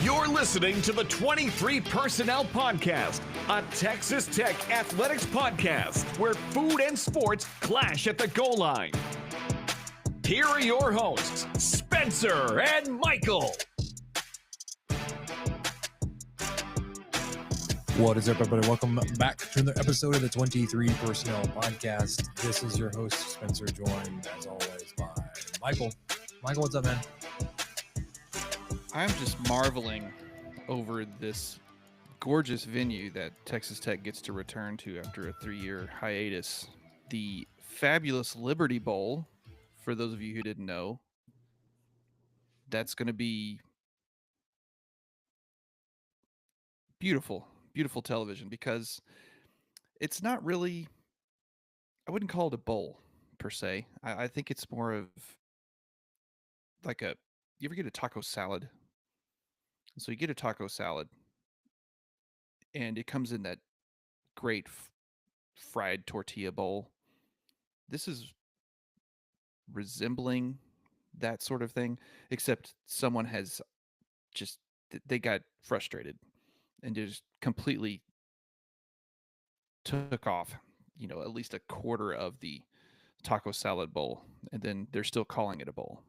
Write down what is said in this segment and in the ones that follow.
You're listening to the 23 Personnel Podcast, a Texas Tech athletics podcast where food and sports clash at the goal line. Here are your hosts, Spencer and Michael. What is up, everybody? Welcome back to another episode of the 23 Personnel Podcast. This is your host, Spencer, joined, as always, by Michael. Michael, what's up, man? I'm just marveling over this gorgeous venue that Texas Tech gets to return to after a 3-year hiatus. The fabulous Liberty Bowl, for those of you who didn't know, that's going to be beautiful, beautiful television, because it's not really, I wouldn't call it a bowl per se. I think it's more of like you ever get a taco salad? So you get a taco salad, and it comes in that great fried tortilla bowl. This is resembling that sort of thing, except someone has just, they got frustrated and just completely took off, at least a quarter of the taco salad bowl, and then they're still calling it a bowl.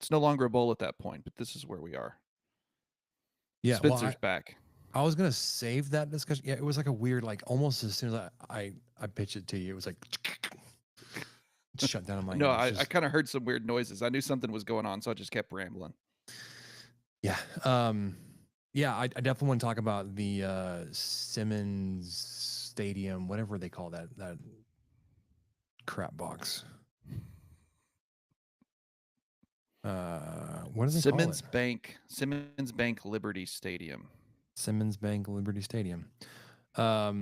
It's no longer a bowl at that point, but this is where we are. Yeah, Spencer's back. I was gonna save that discussion. Yeah, it was like a weird, like almost as soon as I pitched it to you, it was like shut down. No, I kind of heard some weird noises. I knew something was going on, so I just kept rambling. Yeah, yeah. I definitely want to talk about the Simmons Stadium, whatever they call that crap box. What do they call it? Simmons Bank Liberty Stadium. Simmons Bank Liberty Stadium. I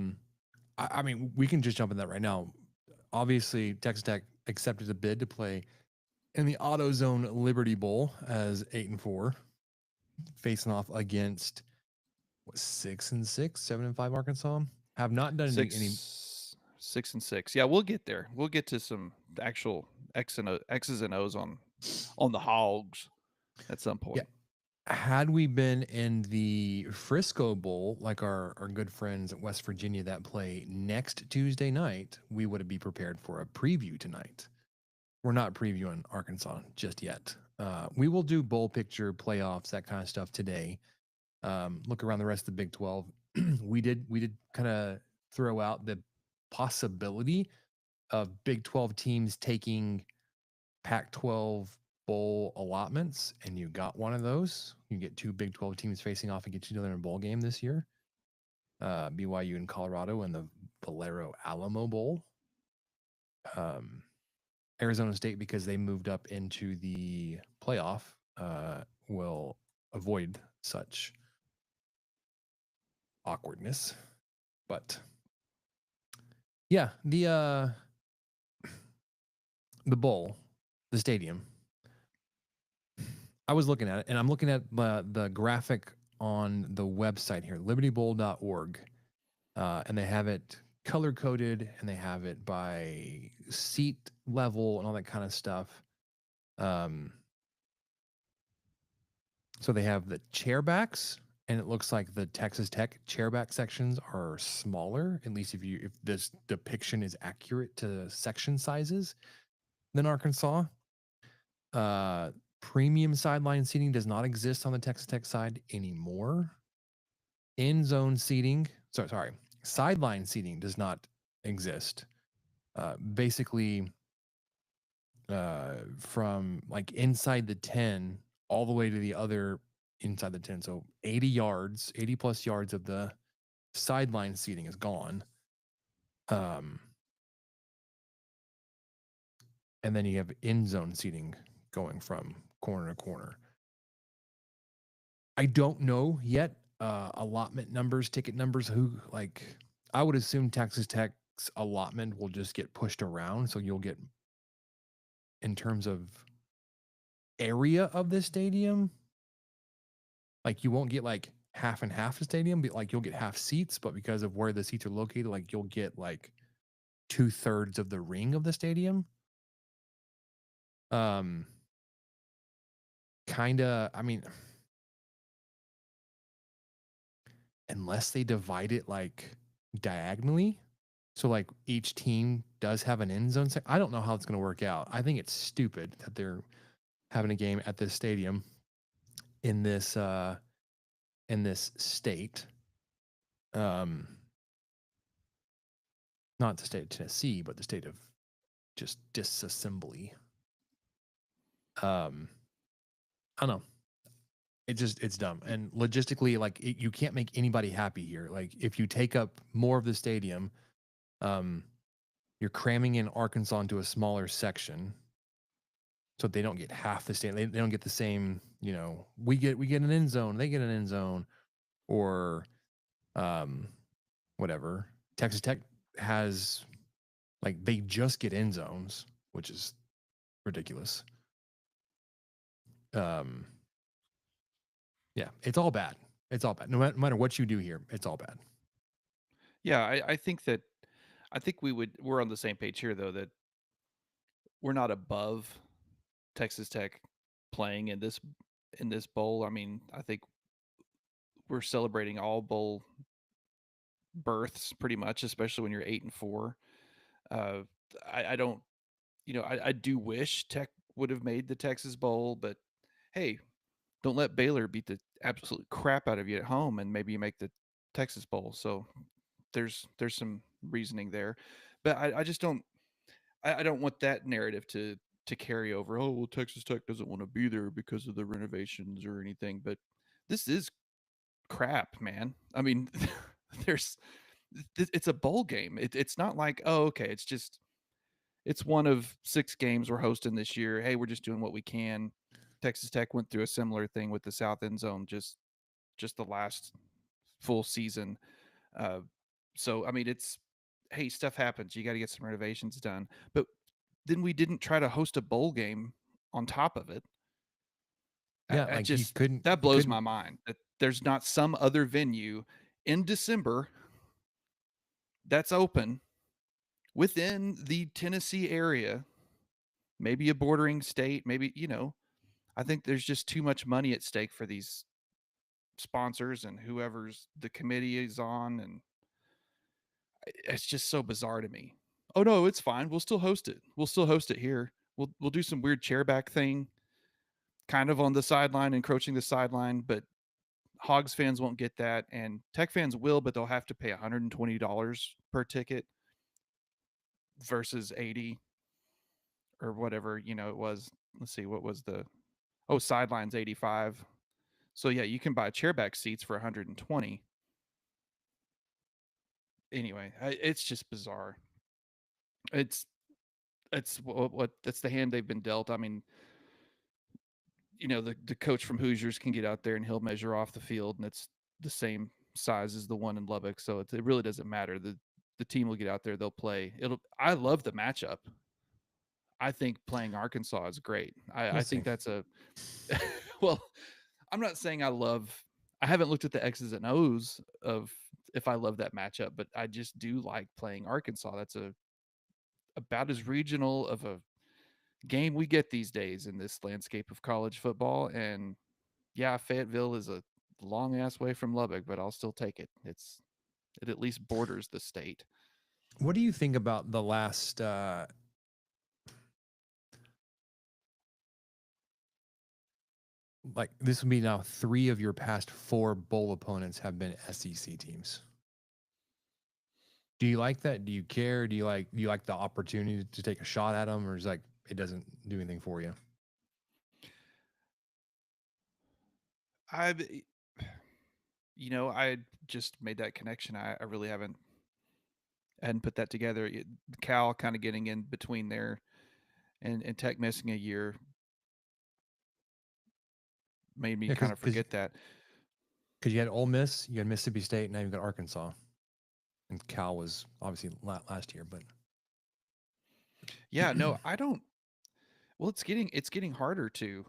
mean, we can just jump in that right now. Obviously, Texas Tech accepted a bid to play in the AutoZone Liberty Bowl as 8-4, facing off against 6-6, 7-5 Arkansas. Have not done any 6-6. Yeah, we'll get there. We'll get to some actual X's and O's on the Hogs at some point. Yeah. Had we been in the Frisco Bowl, like our good friends at West Virginia that play next Tuesday night, we would be prepared for a preview tonight. We're not previewing Arkansas just yet. We will do bowl picture, playoffs, that kind of stuff today. Look around the rest of the Big 12. We did kind of throw out the possibility of Big 12 teams taking Pac-12 bowl allotments, and you got one of those. You get two Big 12 teams facing off and get each other in a bowl game this year. BYU in Colorado and the Valero Alamo Bowl. Arizona State, because they moved up into the playoff, will avoid such awkwardness. But yeah, the bowl, the stadium, I was looking at it, and I'm looking at the graphic on the website here, libertybowl.org, and they have it color-coded, and they have it by seat level and all that kind of stuff. So they have the chairbacks, and it looks like the Texas Tech chairback sections are smaller, at least if this depiction is accurate to section sizes, than Arkansas. Premium sideline seating does not exist on the Texas Tech side anymore. End zone seating, sideline seating does not exist. Basically, from like inside the 10 all the way to the other inside the 10. So 80 plus yards of the sideline seating is gone. And then you have end zone seating going from corner to corner. I don't know yet allotment numbers, ticket numbers. I would assume Texas Tech's allotment will just get pushed around, so you'll get, in terms of area of the stadium, like you won't get like half and half the stadium, but like you'll get half seats, but because of where the seats are located, like you'll get like 2/3 of the ring of the stadium. Kind of, I mean, unless they divide it like diagonally. So like each team does have an end zone. I don't know how it's going to work out. I think it's stupid that they're having a game at this stadium in this state. Not the state of Tennessee, but the state of just disassembly. I don't know. It's dumb. And logistically, like you can't make anybody happy here. Like if you take up more of the stadium, you're cramming in Arkansas into a smaller section. So they don't get half the stadium. They don't get the same, we get an end zone, they get an end zone, or whatever. Texas Tech has, like, they just get end zones, which is ridiculous. Yeah, it's all bad. It's all bad. No matter what you do here, it's all bad. Yeah, I think we're on the same page here, though, that we're not above Texas Tech playing in this bowl. I mean, I think we're celebrating all bowl berths pretty much, especially when you're 8-4. I don't, I do wish Tech would have made the Texas Bowl, but hey, don't let Baylor beat the absolute crap out of you at home, and maybe you make the Texas Bowl. So there's some reasoning there, but I just don't. I don't want that narrative to carry over. Oh well, Texas Tech doesn't want to be there because of the renovations or anything. But this is crap, man. I mean, there's it's a bowl game. It's not like, oh, okay, it's one of 6 games we're hosting this year. Hey, we're just doing what we can. Texas Tech went through a similar thing with the South End Zone just the last full season. So I mean, it's, hey, stuff happens. You got to get some renovations done. But then we didn't try to host a bowl game on top of it. Yeah, like you couldn't. That blows my mind that there's not some other venue in December that's open within the Tennessee area, maybe a bordering state, maybe, I think there's just too much money at stake for these sponsors and whoever's the committee is on, and it's just so bizarre to me. Oh no, it's fine. We'll still host it. We'll still host it here. We'll do some weird chairback thing, kind of on the sideline, encroaching the sideline, but Hogs fans won't get that, and Tech fans will, but they'll have to pay $120 per ticket versus 80 or whatever, it was. Let's see, what was sidelines 85. So yeah, you can buy chairback seats for 120. Anyway, it's just bizarre. It's what that's the hand they've been dealt. I mean, the coach from Hoosiers can get out there and he'll measure off the field, and it's the same size as the one in Lubbock, so it really doesn't matter. The team will get out there, they'll play. I love the matchup. I think playing Arkansas is great. I think that's a well, I'm not saying I haven't looked at the X's and O's of if I love that matchup, but I just do like playing Arkansas. That's about as regional of a game we get these days in this landscape of college football. And yeah, Fayetteville is a long ass way from Lubbock, but I'll still take it. It at least borders the state. What do you think about the last like this would be now 3 of your past 4 bowl opponents have been SEC teams? Do you like that? Do you care? Do you like the opportunity to take a shot at them, or is like it doesn't do anything for you? I just made that connection. I really hadn't put that together. Cal kind of getting in between there, and Tech missing a year made me kind of forget that. Because you had Ole Miss, you had Mississippi State, and now you've got Arkansas. And Cal was obviously last year, but yeah, no, I don't. Well, it's getting harder to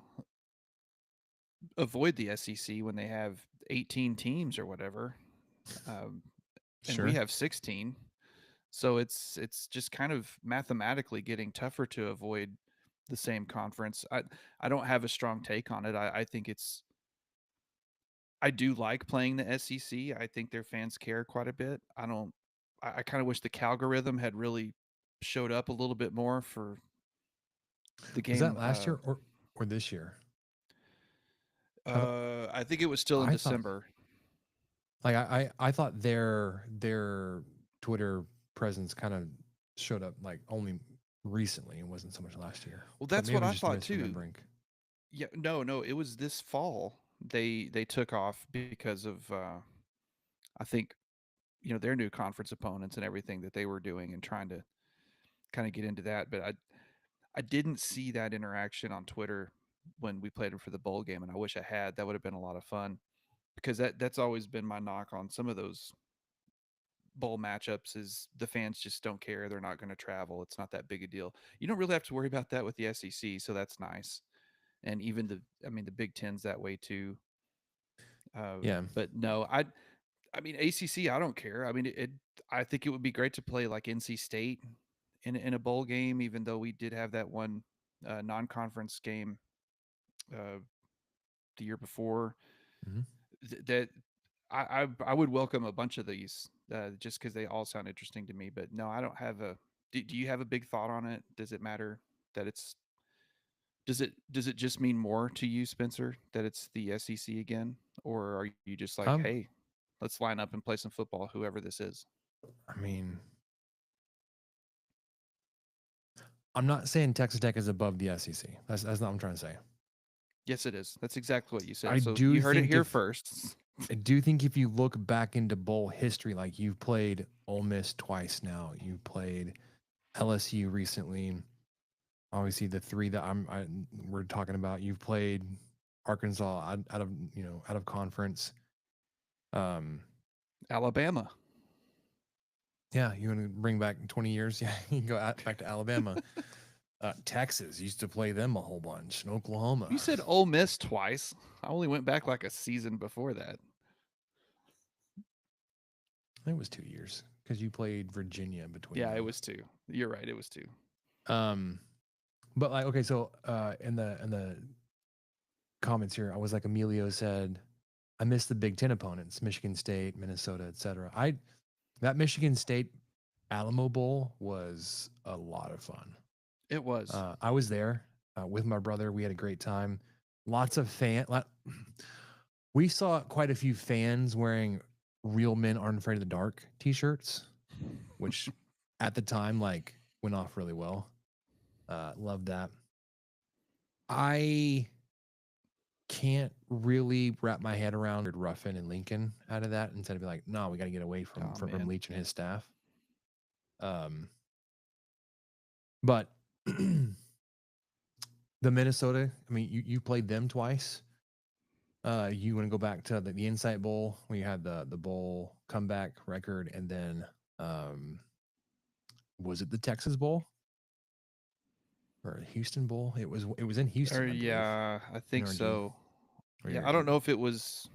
avoid the SEC when they have 18 teams or whatever, and we have 16. So it's just kind of mathematically getting tougher to avoid the same conference. I don't have a strong take on it. I think it's I do like playing the SEC. I think their fans care quite a bit. I don't. I kind of wish the Calgorithm had really showed up a little bit more for the Was that game. last year or this year? I think it was still in I thought December. like I thought their Twitter presence kind of showed up like only recently. It wasn't so much last year. Well, But that's maybe what I'm I just thought too. misremembering. Yeah, no, it was this fall. They took off because of I think their new conference opponents and everything that they were doing and trying to kind of get into that. But I didn't see that interaction on Twitter when we played them for the bowl game, and I wish I had. That would have been a lot of fun because that's always been my knock on some of those bowl matchups is the fans just don't care. They're not going to travel. It's not that big a deal. You don't really have to worry about that with the SEC, so that's nice. And even the Big Ten's that way too. Yeah. But no, I mean ACC. I don't care. I mean I think it would be great to play like NC State in a bowl game, even though we did have that one non-conference game uh, the year before. Mhm. That I would welcome a bunch of these just because they all sound interesting to me. But no, I don't have a. Do you have a big thought on it? Does it matter that it's? Does it just mean more to you, Spencer, that it's the SEC again, or are you just like, Um, hey, let's line up and play some football, whoever this is? I mean, I'm not saying Texas Tech is above the SEC. That's not what I'm trying to say. Yes, it is. That's exactly what you said. I So do you heard it think here if first. I do think if you look back into bowl history, like you've played Ole Miss twice now, you've played LSU recently. Obviously, the three that we're talking about, you've played Arkansas out of conference. Um, Alabama. yeah, you want to bring back 20 years? Yeah, you can go back to Alabama. Texas used to play them a whole bunch. And Oklahoma. You said Ole Miss twice. I only went back like a season before that. It was 2 years because you played Virginia between Yeah, it them. was two. You're right. It was two. Um, but like, okay, so in the comments here, I was like Emilio said, I miss the Big Ten opponents, Michigan State, Minnesota, etc. That Michigan State Alamo Bowl was a lot of fun. It was. I was there with my brother. We had a great time. Lots of we saw quite a few fans wearing "Real Men Aren't Afraid of the Dark" T-shirts, which at the time like went off really well. Loved that. I can't really wrap my head around Ruffin and Lincoln out of that instead of be like, no, we got to get away from Oh, man. Leach and his staff. But the Minnesota, I mean, you played them twice. You want to go back to the Insight Bowl where you had the bowl comeback record, and then was it the Texas Bowl or Houston Bowl? It was in Houston, I believe. Yeah, I think so. Yeah, I don't know if it was.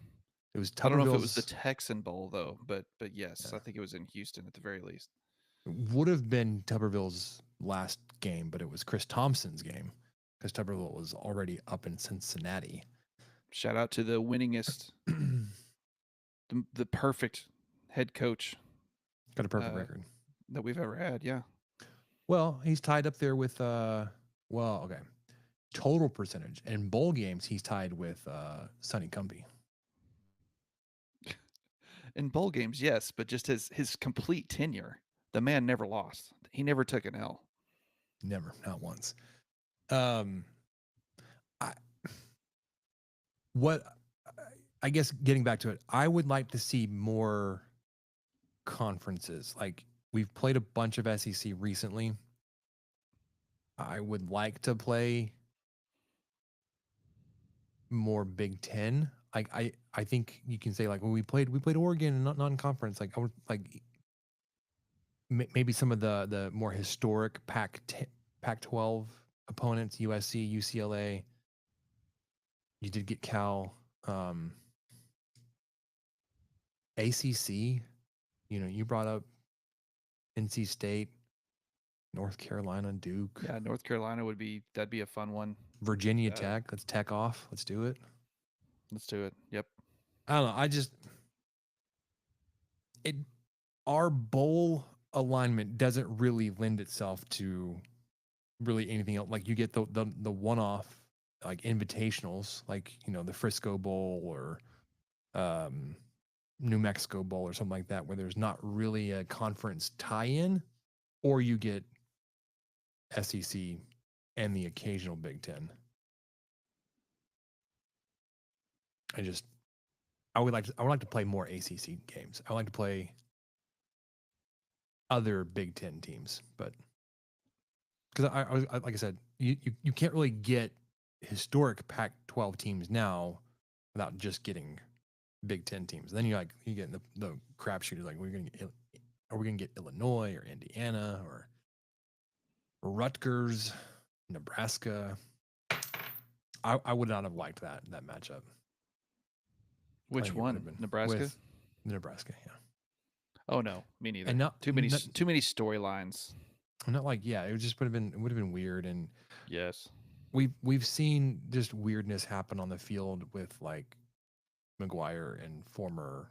It was I don't know if it was the Tuberville's. Texan Bowl though, but yes, I think it was in Houston at the very least. Would have been Tuberville's last game, but it was Chris Thompson's game because Tuberville was already up in Cincinnati. Shout out to the winningest, the perfect head coach. Got a perfect record that we've ever had. Yeah. Well, he's tied up there with okay. Total percentage in bowl games, he's tied with Sonny Cumbie. In bowl games, yes, but just his complete tenure, the man never lost. He never took an L. Never, not once. I guess getting back to it, I would like to see more conferences. Like we've played a bunch of SEC recently. I would like to play more Big Ten. I think you can say like when we played Oregon and non-conference. Like I would like maybe some of the more historic Pac-12 opponents, USC, UCLA. You did get Cal, ACC. You know, you brought up NC State, North Carolina, Duke. Yeah, North Carolina that'd be a fun one. Virginia Tech. Let's tech off. Let's do it. Let's do it. Yep. I don't know. It our bowl alignment doesn't really lend itself to really anything else. Like you get the one off like invitationals, like the Frisco Bowl or um, New Mexico Bowl or something like that, where there's not really a conference tie-in, or you get SEC and the occasional Big Ten. I would like to play more ACC games. I would like to play other Big Ten teams, but because like I said, you can't really get historic Pac-12 teams now without just getting Big Ten teams. Then you get the crapshoot. Like are we gonna get Illinois or Indiana or Rutgers, Nebraska? I would not have liked that matchup. I Which think it would one? have been Nebraska? with Nebraska. Yeah, Oh no, me neither. and not Too many storylines. not like it would have been weird, and Yes. we've seen just weirdness happen on the field with like McGuire and former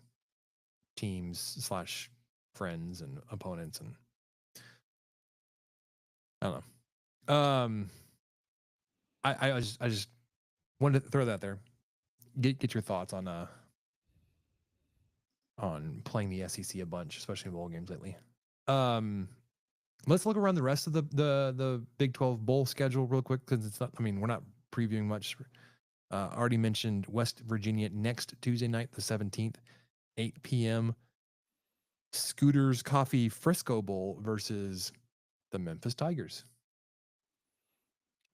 teams / friends and opponents, and I don't know. I just wanted to throw that there. Get your thoughts on playing the SEC a bunch, especially in bowl games lately. Let's look around the rest of the Big 12 bowl schedule real quick, because it's not. I mean, we're not previewing much. Already mentioned West Virginia next Tuesday night, the 17th, 8 p.m. Scooters Coffee Frisco Bowl versus the Memphis Tigers.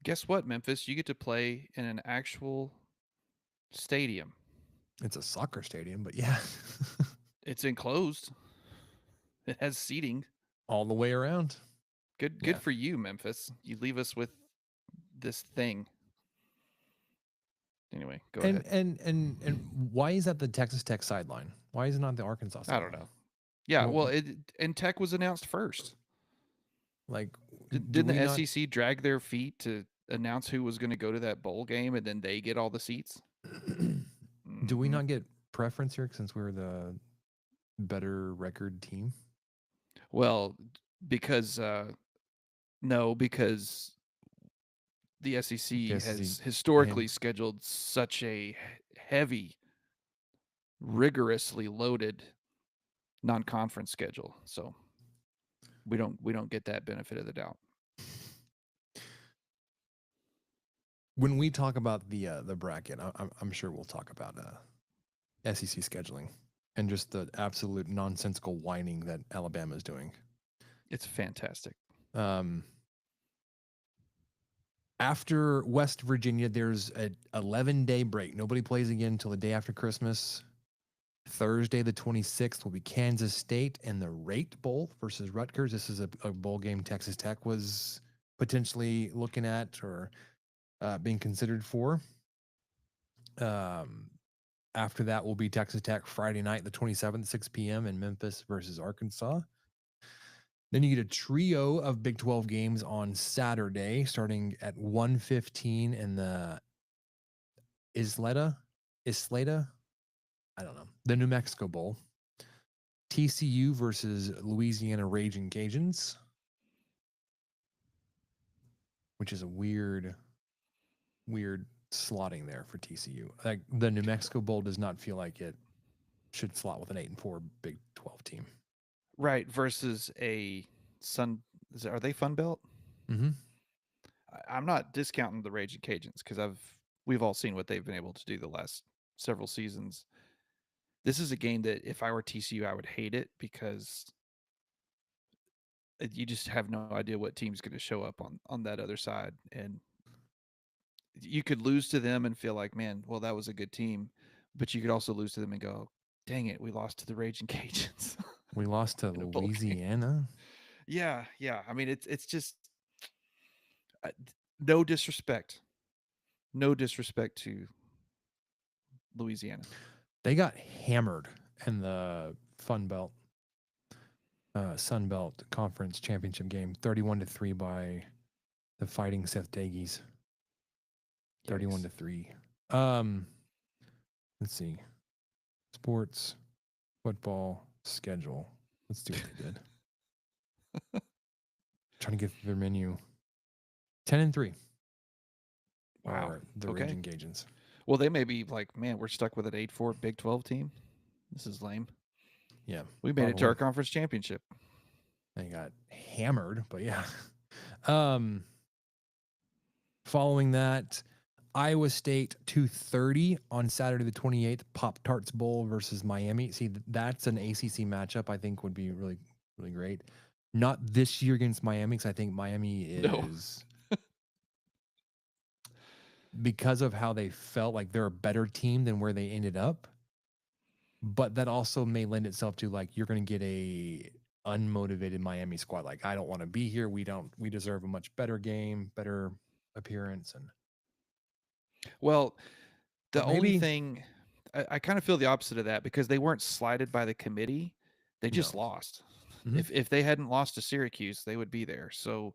Guess what, Memphis? You get to play in an actual stadium. It's a soccer stadium, but yeah, It's enclosed. It has seating. all the way around. Good for you, Memphis. You leave us with this thing. Anyway, go ahead. And why is that the Texas Tech sideline? Why is it not the Arkansas sideline? I don't know. Yeah, well, and Tech was announced first. Like, Didn't the SEC drag their feet to announce who was going to go to that bowl game, and then they get all the seats? Do we not get preference here since we're the better record team? Well, because no, because the SEC has historically scheduled such a heavy, rigorously loaded non-conference schedule, so we don't get that benefit of the doubt. When we talk about the bracket, I'm sure we'll talk about SEC scheduling and just the absolute nonsensical whining that Alabama is doing. It's fantastic. After West Virginia, there's an 11-day break. Nobody plays again until the day after Christmas. Thursday, the 26th, will be Kansas State and the Rate Bowl versus Rutgers. This is a bowl game Texas Tech was potentially looking at or being considered for. After that will be Texas Tech Friday night, the 27th, 6 p.m. in Memphis versus Arkansas. Then you get a trio of Big 12 games on Saturday, starting at 1:15 in the Isleta, I don't know, the New Mexico Bowl. TCU versus Louisiana Raging Cajuns, which is a weird slotting there for TCU. Like the New Mexico Bowl does not feel like it should slot with an 8-4 Big 12 team. Right, versus a are they Fun Belt? Mm-hmm. I'm not discounting the Raging Cajuns because we've all seen what they've been able to do the last several seasons. This is a game that if I were TCU, I would hate it because you just have no idea what team's going to show up on that other side, and you could lose to them and feel like, man, well, that was a good team, but you could also lose to them and go, dang it, we lost to the Raging Cajuns. We lost to Louisiana. Yeah. I mean, it's just no disrespect to Louisiana. They got hammered in the Sun Belt Conference Championship game, 31-3 by the Fighting Seth Dagies. 31-3. Let's see. Sports football schedule. Let's see what they did. Trying to get their menu. 10-3 Wow. are the Okay. Raging Cajuns. Well, they may be like, man, we're stuck with an 8-4 Big 12 team. This is lame. Yeah. We made it to probably. our conference championship. They got hammered, but yeah. Following that, Iowa State 2:30 on Saturday the 28th, Pop-Tarts Bowl versus Miami. See, that's an ACC matchup I think would be really, really great. Not this year against Miami, because I think Miami is, because of how they felt like they're a better team than where they ended up. But that also may lend itself to like you're going to get a unmotivated Miami squad. Like, I don't want to be here. We deserve a much better game, better appearance. And Well, the only maybe thing I kind of feel the opposite of that because they weren't slighted by the committee. They just No. lost. Mhm. If they hadn't lost to Syracuse, they would be there. So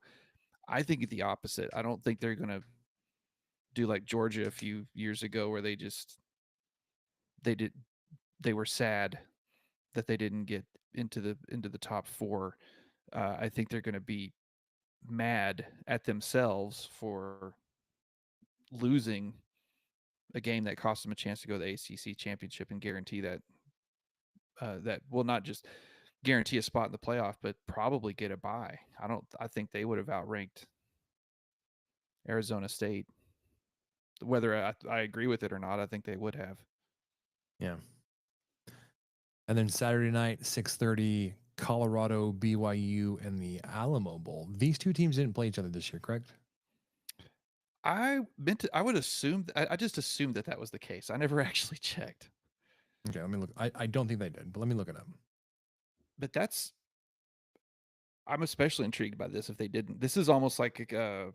I think the opposite. I don't think they're going to do like Georgia a few years ago where they were sad that they didn't get into the top 4. I think they're going to be mad at themselves for losing a game that cost them a chance to go to the ACC championship and guarantee that that will not just guarantee a spot in the playoff, but probably get a bye. I think they would have outranked Arizona State. Whether I agree with it or not, I think they would have. Yeah. And then Saturday night, 6:30, Colorado, BYU, and the Alamo Bowl. These two teams didn't play each other this year, correct? I would assume, I just assumed that was the case. I never actually checked. Okay, let me look. I don't think they did, but let me look it up. But I'm especially intrigued by this if they didn't. This is almost like a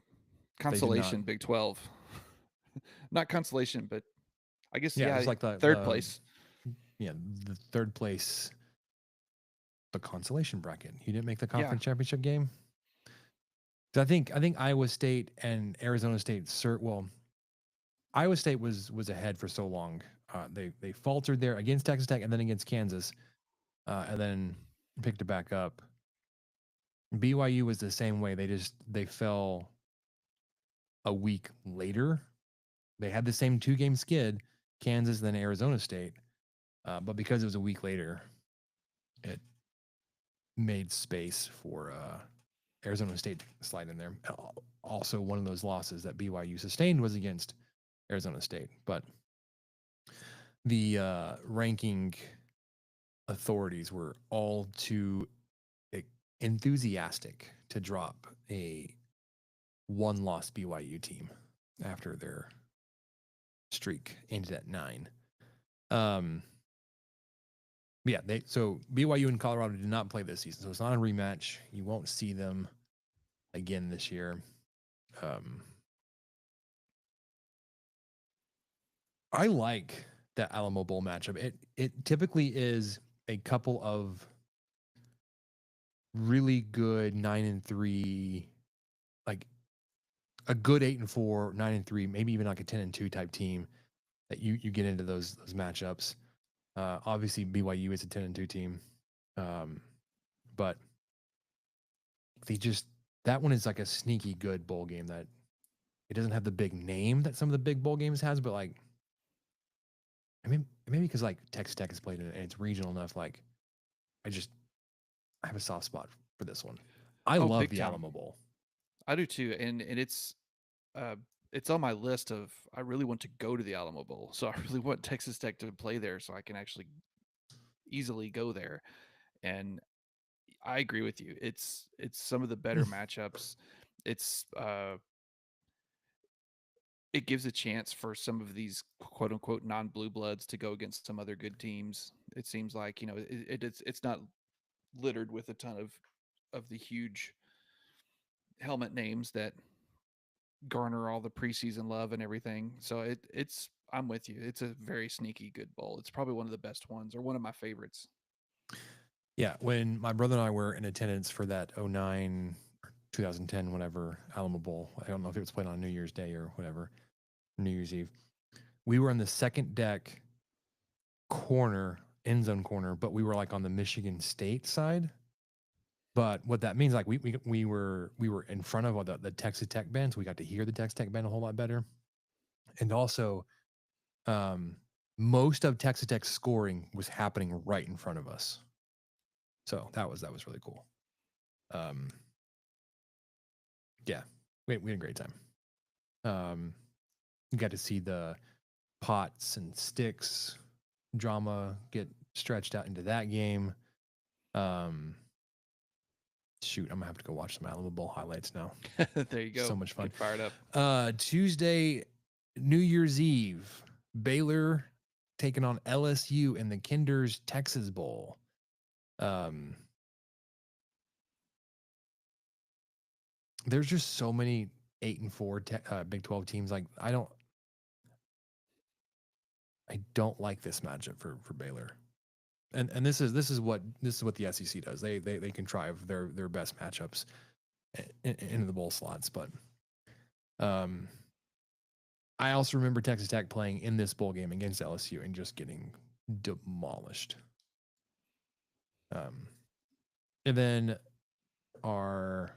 consolation Big 12. Not consolation, but I guess, it's like the third place. Yeah, the third place, the consolation bracket. You didn't make the conference championship game. So I think Iowa State and Arizona State. Iowa State was ahead for so long. They faltered there against Texas Tech and then against Kansas, and then picked it back up. BYU was the same way. They fell a week later. They had the same 2-game skid, Kansas then Arizona State, but because it was a week later, it made space for Arizona State to slide in there. Also, one of those losses that BYU sustained was against Arizona State, but the ranking authorities were all too enthusiastic to drop a 1-loss BYU team after their streak ended at 9. So BYU and Colorado did not play this season, so it's not a rematch. You won't see them again this year. I like that Alamo Bowl matchup. It typically is a couple of really good 9-3, like a good 8-4, 9-3, maybe even like a 10-2 type team that you get into those matchups. Obviously BYU is a 10-2 team, but that one is like a sneaky good bowl game that it doesn't have the big name that some of the big bowl games has, but like, I mean, maybe because like Texas Tech has played in it and it's regional enough. Like, I have a soft spot for this one. I love the Alamo Bowl. I do too, and it's on my list of I really want to go to the Alamo Bowl, so I really want Texas Tech to play there, so I can actually easily go there. And I agree with you. It's some of the better matchups. It's it gives a chance for some of these quote unquote non-blue bloods to go against some other good teams. It seems like, it's not littered with a ton of the huge helmet names that garner all the preseason love and everything. So I'm with you. It's a very sneaky good bowl. It's probably one of the best ones or one of my favorites. Yeah, when my brother and I were in attendance for that 2009, 2010, whatever, Alamo Bowl, I don't know if it was played on New Year's Day or whatever, New Year's Eve. We were on the second deck end zone corner, but we were like on the Michigan State side. But what that means, like we were in front of all the Texas Tech band, so we got to hear the Texas Tech band a whole lot better. And also, most of Texas Tech's scoring was happening right in front of us. So that was really cool. Yeah, we had a great time. You got to see the pots and sticks drama get stretched out into that game. Shoot, I'm gonna have to go watch some Alamo Bowl highlights now. There you go. So much fun. Get fired up. Tuesday, New Year's Eve, Baylor taking on LSU in the Kinder's Texas Bowl. There's just so many 8-4 Big 12 teams. Like I don't like this matchup for Baylor. And this is what the SEC does. They contrive their best matchups into the bowl slots. But I also remember Texas Tech playing in this bowl game against LSU and just getting demolished. And then our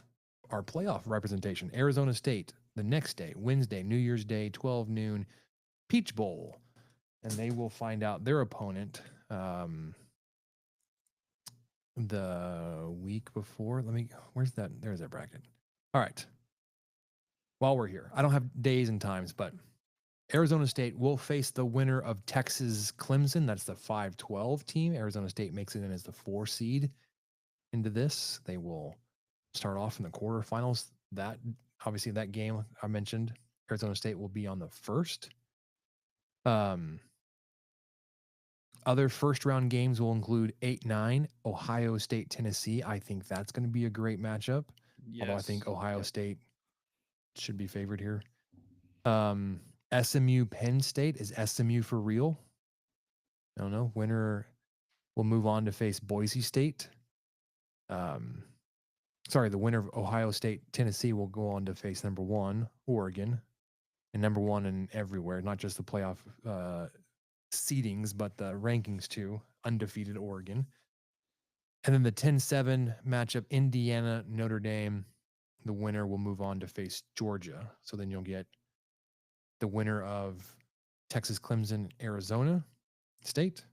playoff representation, Arizona State, the next day, Wednesday, New Year's Day, 12 noon, Peach Bowl, and they will find out their opponent. The week before. There's that bracket. All right. While we're here, I don't have days and times, but Arizona State will face the winner of Texas Clemson. That's the 5-12 team. Arizona State makes it in as the 4 seed into this. They will start off in the quarterfinals. That obviously that game I mentioned, Arizona State will be on the first. Other first round games will include 8-9, Ohio State, Tennessee. I think that's going to be a great matchup. Yes. Although I think Ohio State should be favored here. SMU, Penn State. Is SMU for real? I don't know. Winner will move on to face Boise State. The winner of Ohio State, Tennessee will go on to face number 1, Oregon. And number 1 in everywhere, not just the playoff seedings, but the rankings too. Undefeated Oregon. And then the 10-7 matchup, Indiana, Notre Dame. The winner will move on to face Georgia. So then you'll get the winner of Texas, Clemson, Arizona State.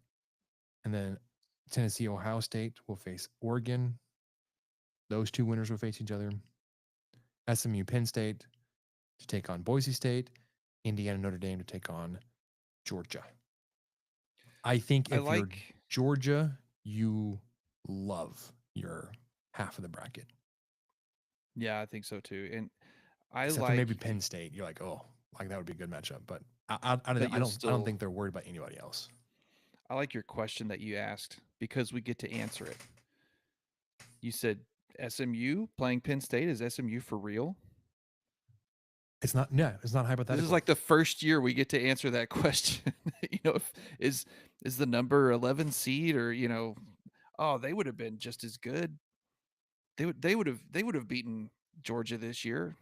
And then Tennessee, Ohio State will face Oregon. Those 2 winners will face each other. SMU, Penn State to take on Boise State. Indiana, Notre Dame to take on Georgia. I think if you're Georgia, you love your half of the bracket. Yeah, I think so too. And Except for maybe Penn State. You're like, oh, like that would be a good matchup. But I don't think they're worried about anybody else. I like your question that you asked because we get to answer it. You said SMU playing Penn State. Is SMU for real? It's not. Yeah, it's not hypothetical. This is like the first year we get to answer that question. Is the number 11 seed, or they would have been just as good. They would have beaten Georgia this year.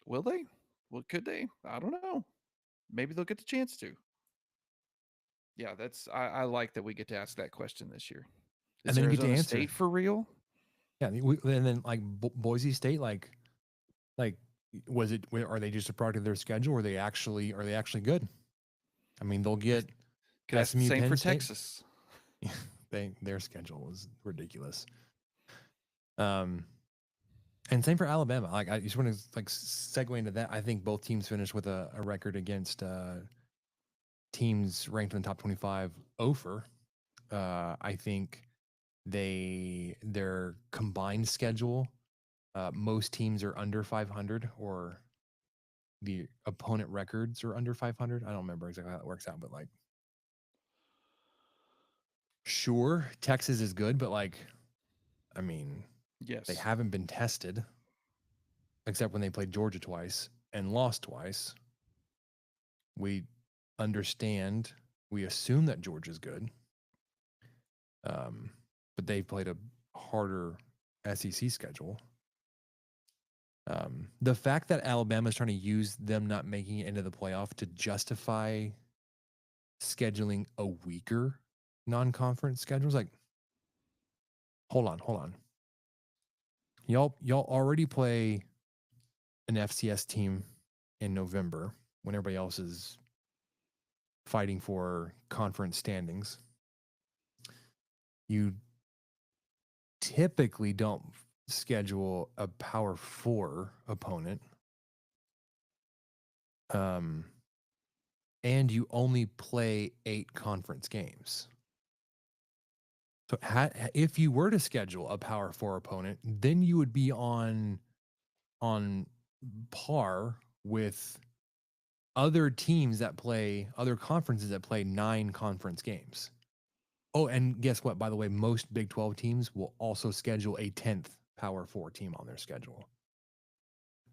Will they? Well, could they? I don't know. Maybe they'll get the chance to. Yeah, I like that we get to ask that question this year. And then you get to answer. State for real? Yeah, and then like Boise State, like are they just a product of their schedule, or are they actually good? I mean, they'll get SMU, Penn same for State. Texas. Their schedule is ridiculous. And same for Alabama. Like I just want to segue into that. I think both teams finished with a record against teams ranked in the top 25 over. I think their combined schedule, most teams are under 500, or the opponent records are under 500. I don't remember exactly how that works out, but sure, Texas is good, but yes, they haven't been tested except when they played Georgia twice and lost twice. We assume that Georgia's good. But they've played a harder SEC schedule. The fact that Alabama is trying to use them not making it into the playoff to justify scheduling a weaker non-conference schedules? Like, hold on. Y'all already play an FCS team in November when everybody else is fighting for conference standings. You typically don't schedule a Power 4 opponent. And you only play 8 conference games. So if you were to schedule a Power 4 opponent, then you would be on par with other teams that play, other conferences that play 9 conference games. Oh, and guess what? By the way, most Big 12 teams will also schedule a 10th Power 4 team on their schedule.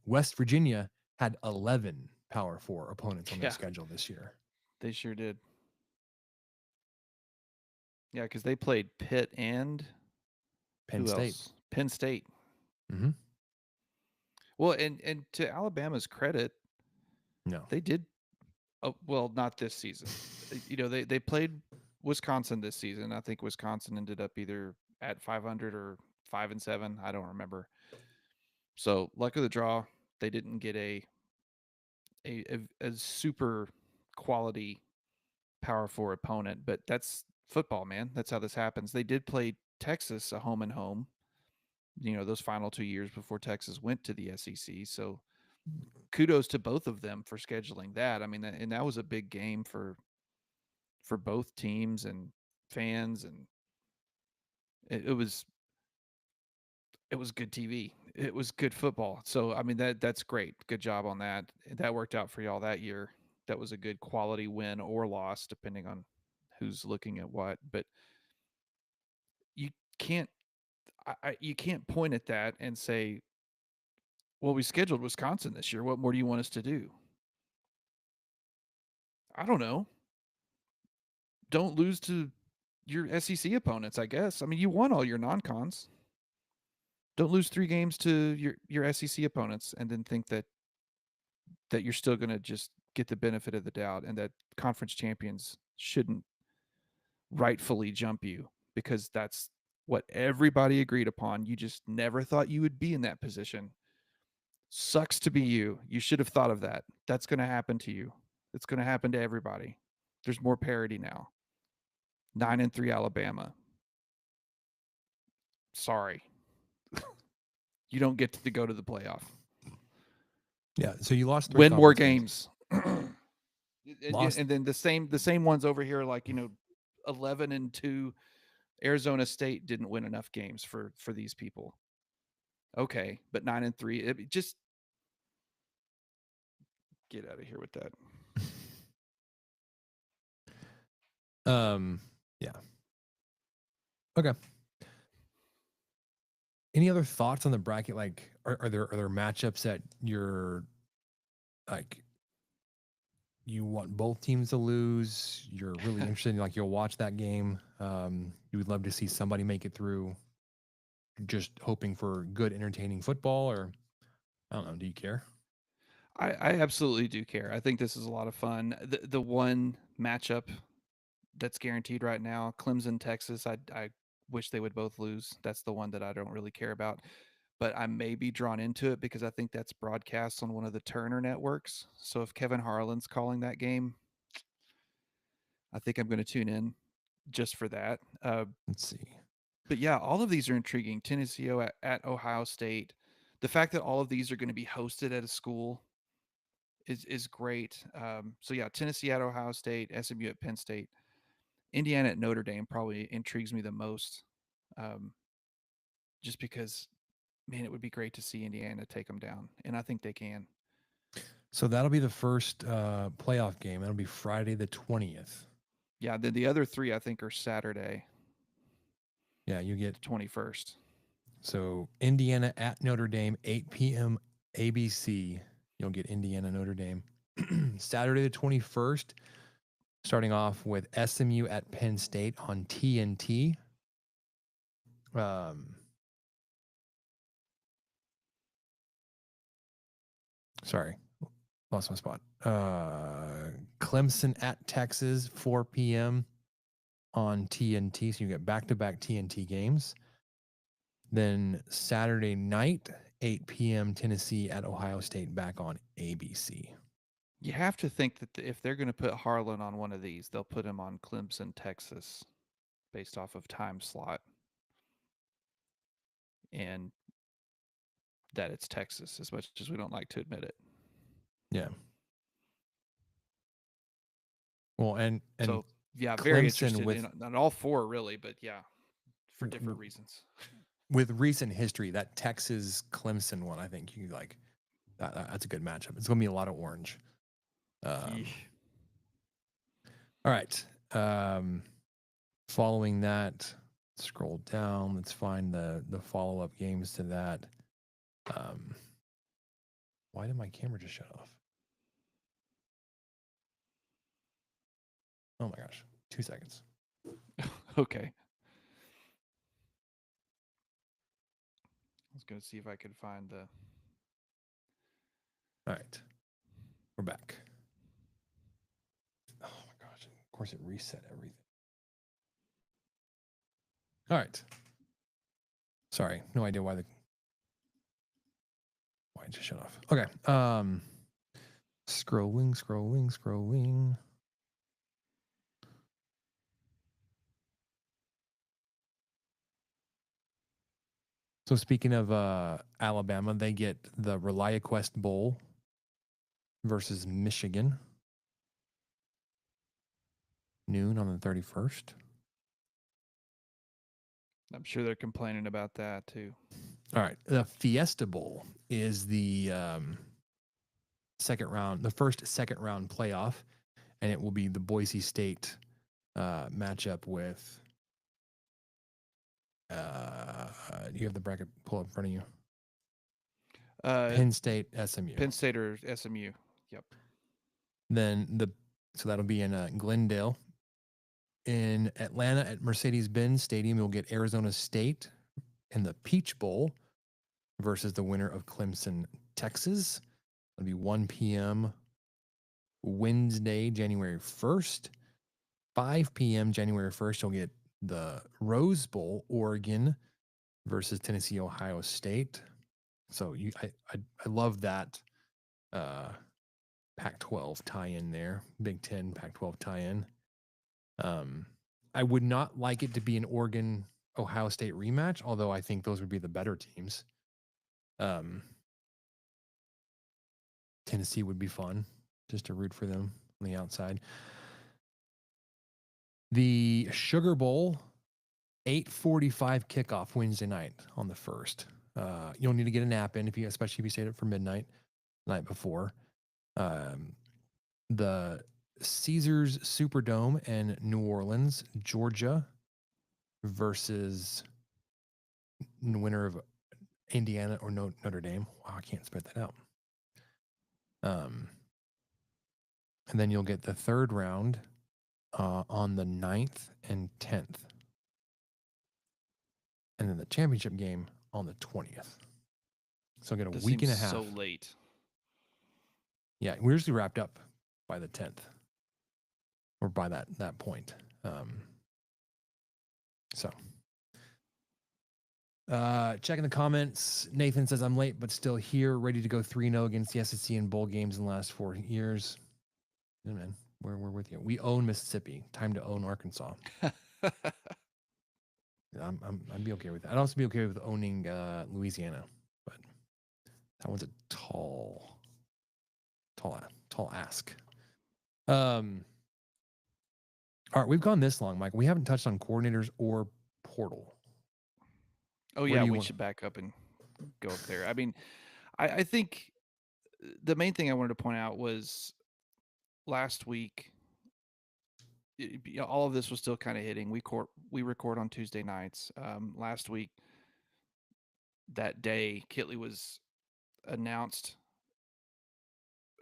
West Virginia had 11 Power 4 opponents on their schedule this year. They sure did. Yeah, because they played Pitt and Penn State. Else? Penn State. Mm-hmm. Well, and to Alabama's credit, no, they did. Well, not this season. They played Wisconsin this season. I think Wisconsin ended up either at 500 or 5-7. I don't remember. So luck of the draw, they didn't get a super quality Power 4 opponent. But that's football, man. That's how this happens. They did play Texas a home and home. Those final 2 years before Texas went to the SEC. So kudos to both of them for scheduling that. I mean, and that was a big game for both teams and fans, and it was good TV. It was good football. So I mean that's great. Good job on that. That worked out for y'all that year. That was a good quality win or loss, depending on who's looking at what. But you can't you can't point at that and say, well, we scheduled Wisconsin this year. What more do you want us to do? I don't know. Don't lose to your SEC opponents, I guess. I mean, you won all your non-cons. Don't lose 3 games to your SEC opponents and then think that you're still going to just get the benefit of the doubt and that conference champions shouldn't rightfully jump you, because that's what everybody agreed upon. You just never thought you would be in that position. Sucks to be you. You should have thought of that. That's going to happen to you. It's going to happen to everybody. There's more parity now. 9-3 Alabama. Sorry. You don't get to go to the playoff. Yeah, so you lost 3 win more games. And then the same ones over here, like 11-2. Arizona State didn't win enough games for these people. Okay, but 9-3. It just get out of here with that. Yeah. Okay. Any other thoughts on the bracket? Like, are there matchups that you're like, you want both teams to lose? You're really interested in, like, you'll watch that game. You would love to see somebody make it through, just hoping for good, entertaining football, or I don't know. Do you care? I absolutely do care. I think this is a lot of fun. The one matchup that's guaranteed right now, Clemson, Texas, I wish they would both lose. That's the one that I don't really care about. But I may be drawn into it because I think that's broadcast on one of the Turner networks. So if Kevin Harlan's calling that game, I think I'm going to tune in just for that. Let's see. But yeah, all of these are intriguing. Tennessee at Ohio State. The fact that all of these are going to be hosted at a school is great. So yeah, Tennessee at Ohio State, SMU at Penn State, Indiana at Notre Dame probably intrigues me the most. Just because, man, it would be great to see Indiana take them down, and I think they can. So that'll be the first playoff game. That'll be Friday the 20th. Yeah, then the other 3 I think are Saturday. Yeah, you get 21st. So Indiana at Notre Dame, 8 p.m. ABC. You'll get Indiana, Notre Dame. Saturday the 21st, starting off with SMU at Penn State on TNT. Sorry, lost my spot. Clemson at Texas, 4 p.m. on TNT. So you get back-to-back TNT games. Then Saturday night, 8 p.m. Tennessee at Ohio State back on ABC. You have to think that if they're going to put Harlan on one of these, they'll put him on Clemson, Texas, based off of time slot, and that it's Texas, as much as we don't like to admit it. Yeah. Well, and so yeah, Clemson very interested in all four, really, but yeah, for different reasons. With recent history, that Texas Clemson one, I think you like. That's a good matchup. It's going to be a lot of orange. All right. Following that, scroll down. Let's find the follow-up games to that. Why did my camera just shut off? Oh my gosh. 2 seconds. Okay. I was going to see if I could find the... All right. We're back. Oh my gosh. Of course, it reset everything. All right. Sorry. No idea why it just shut off. Okay. Scrolling. So speaking of Alabama, they get the ReliaQuest Bowl versus Michigan. Noon on the 31st. I'm sure they're complaining about that too. All right. The Fiesta Bowl is the first second round playoff, and it will be the Boise State matchup with do you have the bracket pull up in front of you? Penn State, SMU. Penn State or SMU. Yep. Then so that'll be in Glendale. In Atlanta at Mercedes-Benz Stadium, you'll get Arizona State in the Peach Bowl versus the winner of Clemson, Texas. It'll be 1 p.m. Wednesday, January 1st. 5 p.m. January 1st, you'll get the Rose Bowl, Oregon versus Tennessee, Ohio State. So I love that Pac-12 tie-in there. Big Ten, Pac-12 tie-in. I would not like it to be an Oregon Ohio State rematch, although I think those would be the better teams. Tennessee would be fun just to root for them on the outside. The Sugar Bowl, 8:45 kickoff Wednesday night on the 1st. You'll need to get a nap in especially if you stayed up for midnight the night before. The Caesars Superdome in New Orleans, Georgia versus the winner of Indiana or Notre Dame. Wow, I can't spit that out. And then you'll get the third round on the 9th and 10th. And then the championship game on the 20th. So get a week and a half. So late. Yeah, we're usually wrapped up by the 10th. Or by that point. Checking the comments. Nathan says, I'm late, but still here, ready to go 3-0 against the SEC in bowl games in the last 4 years. Yeah, man, we're with you. We own Mississippi. Time to own Arkansas. I'd be okay with that. I'd also be okay with owning Louisiana, but that one's a tall ask. All right, we've gone this long, Mike. We haven't touched on coordinators or portal. Oh, yeah, we should back up and go up there. I mean, I think the main thing I wanted to point out was last week, all of this was still kind of hitting. We record on Tuesday nights. Last week, that day, Kitley was announced.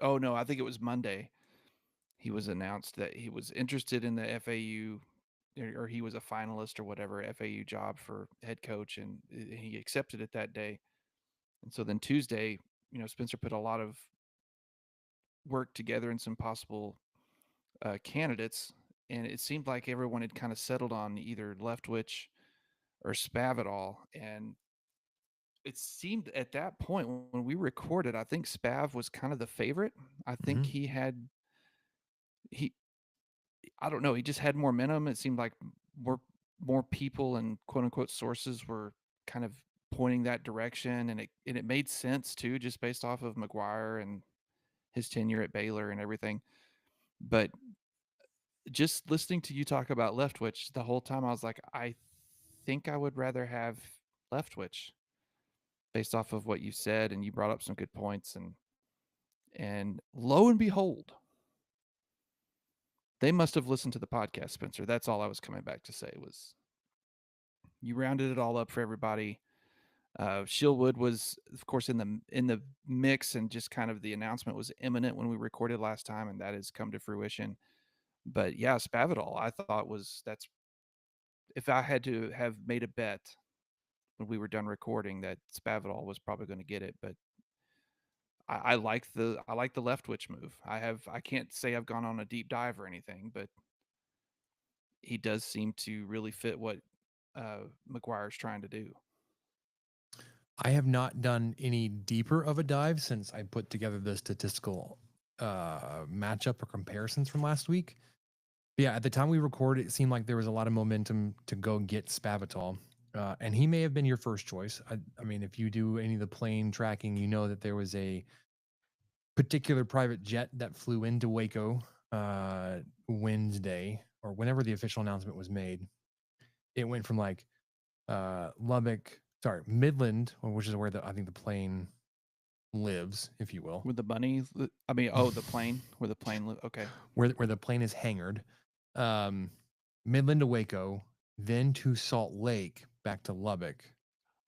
Oh, no, I think it was Monday. He was announced that he was interested in the FAU, or he was a finalist or whatever FAU job for head coach, and he accepted it that day. And so then Tuesday, Spencer put a lot of work together and some possible candidates, and it seemed like everyone had kind of settled on either Leftwich or Spavital, and it seemed at that point when we recorded, I think Spav was kind of the favorite. I think Mhm. he I don't know, he just had more momentum. It seemed like more more people and quote unquote sources were kind of pointing that direction, and it made sense too, just based off of McGuire and his tenure at Baylor and everything. But just listening to you talk about Leftwich the whole time, I was like, I think I would rather have Leftwich based off of what you said, and you brought up some good points, and lo and behold, they must have listened to the podcast, Spencer. That's all I was coming back to say was you rounded it all up for everybody. Shieldwood was, of course, in the mix, and just kind of the announcement was imminent when we recorded last time, and that has come to fruition. But yeah, Spavital, I thought that's if I had to have made a bet when we were done recording that Spavital was probably going to get it, but I like the Leftwich move. I can't say I've gone on a deep dive or anything, but he does seem to really fit what McGuire's trying to do. I have not done any deeper of a dive since I put together the statistical matchup or comparisons from last week. But yeah, at the time we recorded, it seemed like there was a lot of momentum to go get Spavital. And he may have been your first choice. I mean, if you do any of the plane tracking, you know that there was a particular private jet that flew into Waco Wednesday or whenever the official announcement was made. It went from like Midland, which is where I think the plane lives, if you will. With the bunny, the plane, where the plane okay. Where the plane is hangared. Midland to Waco, then to Salt Lake, back to Lubbock.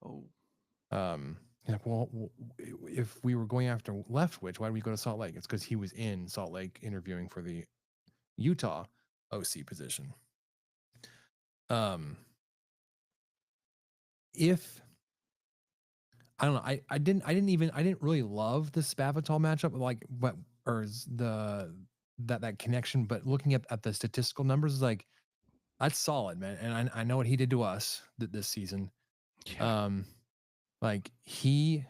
Oh. Well, if we were going after Leftwich, why did we go to Salt Lake? It's because he was in Salt Lake interviewing for the Utah OC position. If I don't know, I didn't really love the Spavital matchup, like that connection, but looking at the statistical numbers is like that's solid, man. And I know what he did to us this season. Yeah. Like he,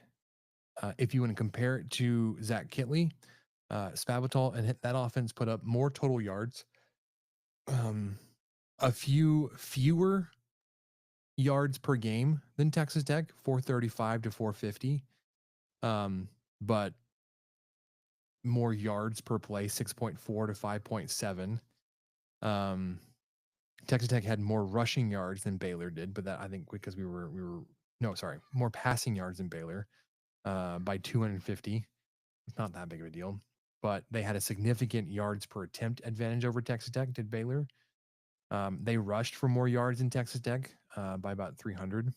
if you want to compare it to Zach Kitley, Spavital and that offense put up more total yards, a few fewer yards per game than Texas Tech, 435 to 450, but more yards per play, 6.4 to 5.7. Texas Tech had more rushing yards than Baylor did, but that I think because more passing yards than Baylor by 250. It's not that big of a deal, but they had a significant yards per attempt advantage over Texas Tech. Did Baylor? They rushed for more yards in Texas Tech by about 300.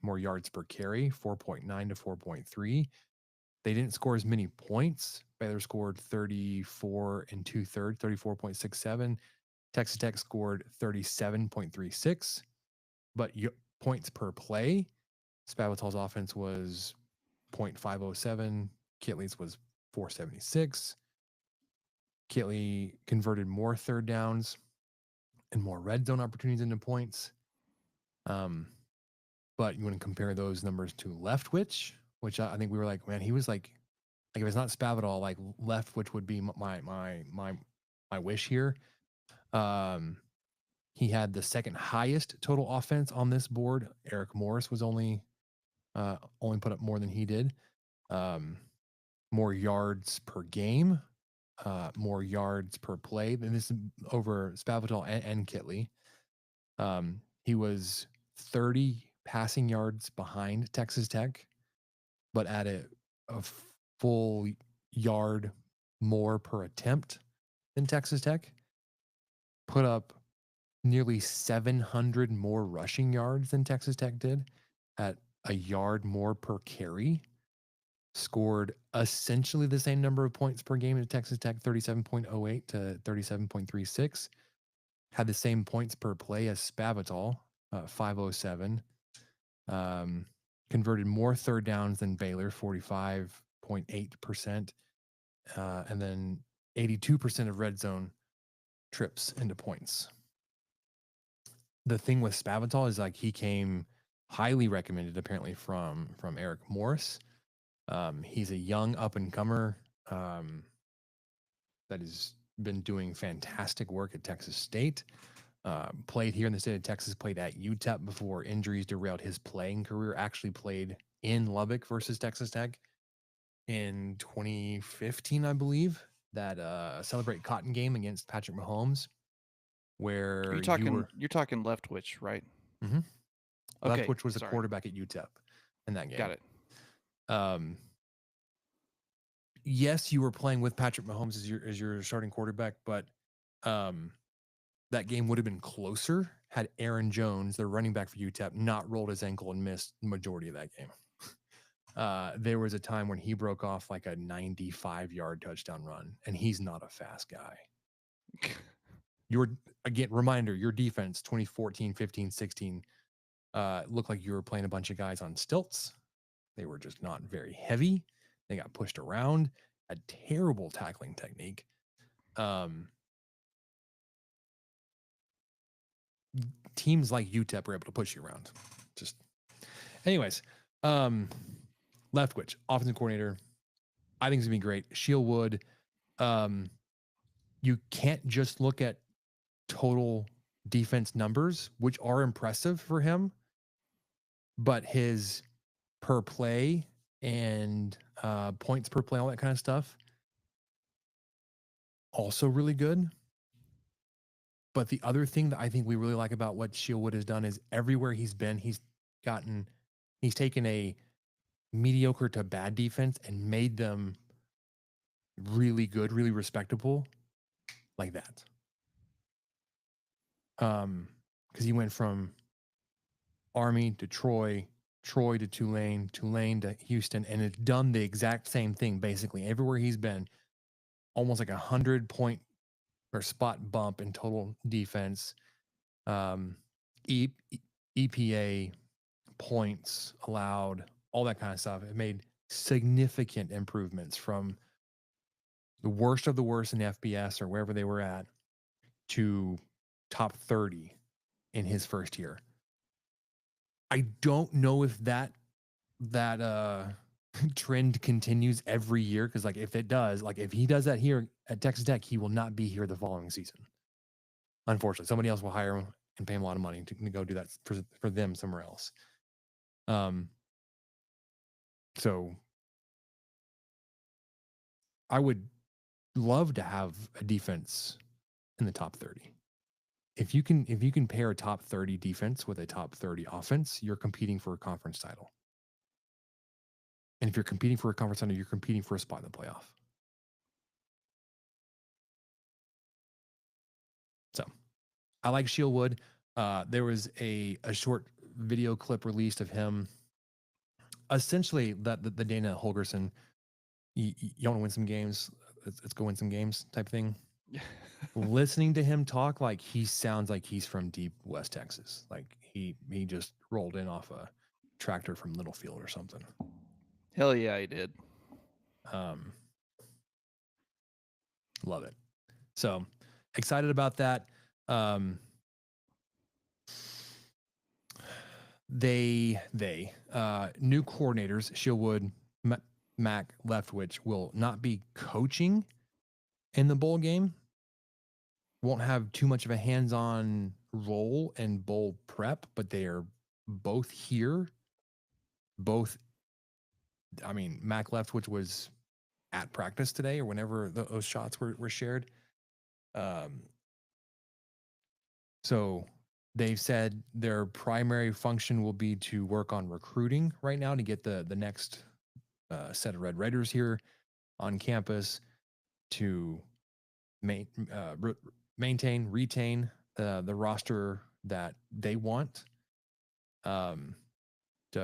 More yards per carry, 4.9 to 4.3. They didn't score as many points. Baylor scored 34 and 2/3, 34.67. Texas Tech scored 37.36. But points per play, Spavital's offense was 0.507. Kitley's was 476. Kitley converted more third downs and more red zone opportunities into points. But you want to compare those numbers to Leftwich, which I think we were like, man, he was like if it's not Spavital, like Leftwich would be my wish here. He had the second highest total offense on this board. Eric Morris was only put up more than he did. More yards per game, more yards per play. And this is over Spavital and Kitley. He was 30 passing yards behind Texas Tech, but at a full yard more per attempt than Texas Tech. Put up nearly 700 more rushing yards than Texas Tech did at a yard more per carry. Scored essentially the same number of points per game as Texas Tech, 37.08 to 37.36. Had the same points per play as Spavital, 507. Converted more third downs than Baylor, 45.8%. And then 82% of red zone trips into points. The thing with Spavital is like he came highly recommended apparently from Eric Morris. He's a young up and comer that has been doing fantastic work at Texas State. Played here in the state of Texas, played at UTEP before injuries derailed his playing career. Actually played in Lubbock versus Texas Tech in 2015, I believe. That Celebrate Cotton game against Patrick Mahomes, where you're talking Leftwich, right? Mm-hmm. Okay, Leftwich was a quarterback at UTEP in that game. Got it. Yes, you were playing with Patrick Mahomes as your starting quarterback, but that game would have been closer had Aaron Jones, the running back for UTEP, not rolled his ankle and missed the majority of that game. There was a time when he broke off like a 95-yard touchdown run, and he's not a fast guy. Reminder, your defense 2014, 15, 16 looked like you were playing a bunch of guys on stilts. They were just not very heavy. They got pushed around, a terrible tackling technique. Teams like UTEP were able to push you around. Anyways, Leftwich, offensive coordinator. I think it's gonna be great. Shieldwood, you can't just look at total defense numbers, which are impressive for him, but his per play and points per play, all that kind of stuff, also really good. But the other thing that I think we really like about what Shieldwood has done is everywhere he's been, he's taken a mediocre to bad defense and made them really good, really respectable, like that. Because he went from Army to Troy to Tulane to Houston, and it's done the exact same thing basically everywhere he's been. Almost like 100-point or spot bump in total defense, EPA points allowed, all that kind of stuff. It made significant improvements from the worst of the worst in FBS or wherever they were at to top 30 in his first year. I don't know if that trend continues every year, because like if it does, like if he does that here at Texas Tech, he will not be here the following season. Unfortunately, somebody else will hire him and pay him a lot of money to go do that for them somewhere else. So I would love to have a defense in the top 30. If you can pair a top 30 defense with a top 30 offense, you're competing for a conference title. And if you're competing for a conference title, you're competing for a spot in the playoff. So I like Shieldwood. There was a short video clip released of him. Essentially, the Dana Holgerson, you want to win some games, let's go win some games type thing. Listening to him talk, like he sounds like he's from deep West Texas. Like he just rolled in off a tractor from Littlefield or something. Hell yeah, he did. Love it. So excited about that. They new coordinators, Shieldwood, Mac Leftwich, will not be coaching in the bowl game. Won't have too much of a hands-on role in bowl prep, but they are both here. Mac Leftwich was at practice today or whenever those shots were shared. So they've said their primary function will be to work on recruiting right now to get the next set of Red Raiders here on campus to maintain, retain the roster that they want, to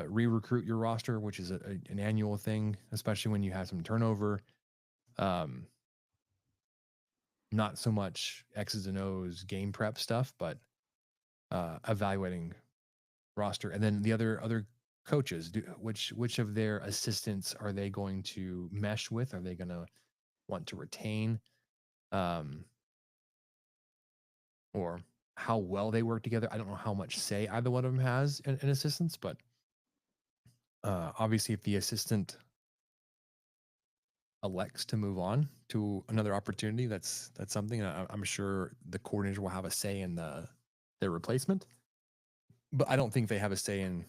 re-recruit your roster, which is an annual thing, especially when you have some turnover. Not so much X's and O's game prep stuff, but evaluating roster. And then the other coaches, which of their assistants are they going to mesh with? Are they going to want to retain? or how well they work together. I don't know how much say either one of them has in assistants, but obviously if the assistant elects to move on to another opportunity, that's something. And I'm sure the coordinator will have a say in their replacement, but I don't think they have a say in.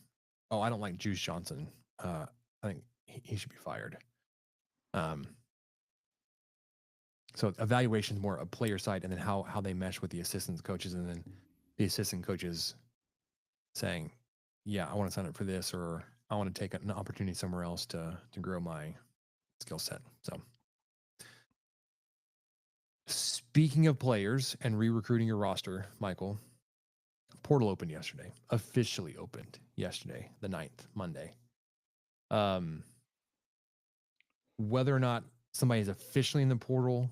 Oh, I don't like Juice Johnson. I think he should be fired. So evaluation is more a player side, and then how they mesh with the assistant coaches, and then the assistant coaches saying, "Yeah, I want to sign up for this," or "I want to take an opportunity somewhere else to grow my skill set." So, speaking of players and re-recruiting your roster, Michael, portal opened yesterday. Officially opened yesterday, the 9th, Monday. Whether or not somebody is officially in the portal,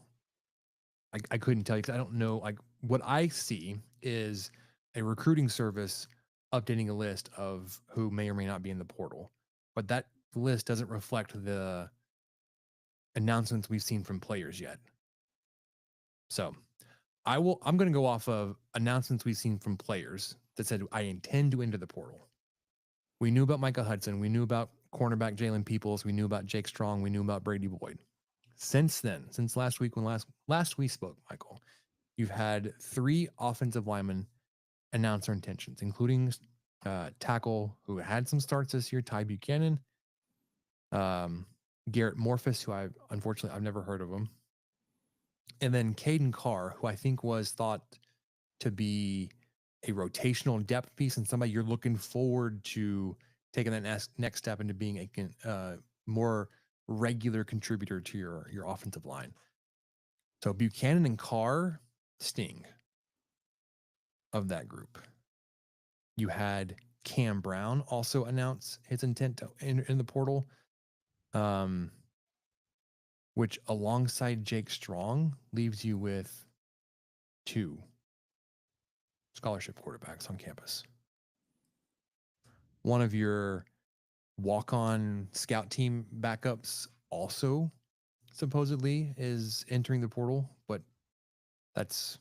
I couldn't tell you because I don't know. Like what I see is a recruiting service updating a list of who may or may not be in the portal, but that list doesn't reflect the announcements we've seen from players yet. So I'm going to go off of announcements we've seen from players that said, I intend to enter the portal. We knew about Micah Hudson. We knew about cornerback Jalen Peoples. We knew about Jake Strong. We knew about Brady Boyd. Since then, since last week when last we spoke, Michael, you've had 3 offensive linemen announce their intentions, including tackle who had some starts this year, Ty Buchanan, Garrett Morphus, who I've never heard of him, and then Caden Carr, who I think was thought to be a rotational depth piece and somebody you're looking forward to taking that next step into being a more regular contributor to your offensive line. So Buchanan and Carr sting of that group. You had Cam Brown also announce his intent to in the portal, which alongside Jake Strong leaves you with 2 scholarship quarterbacks on campus. One of your walk-on scout team backups also supposedly is entering the portal, but that's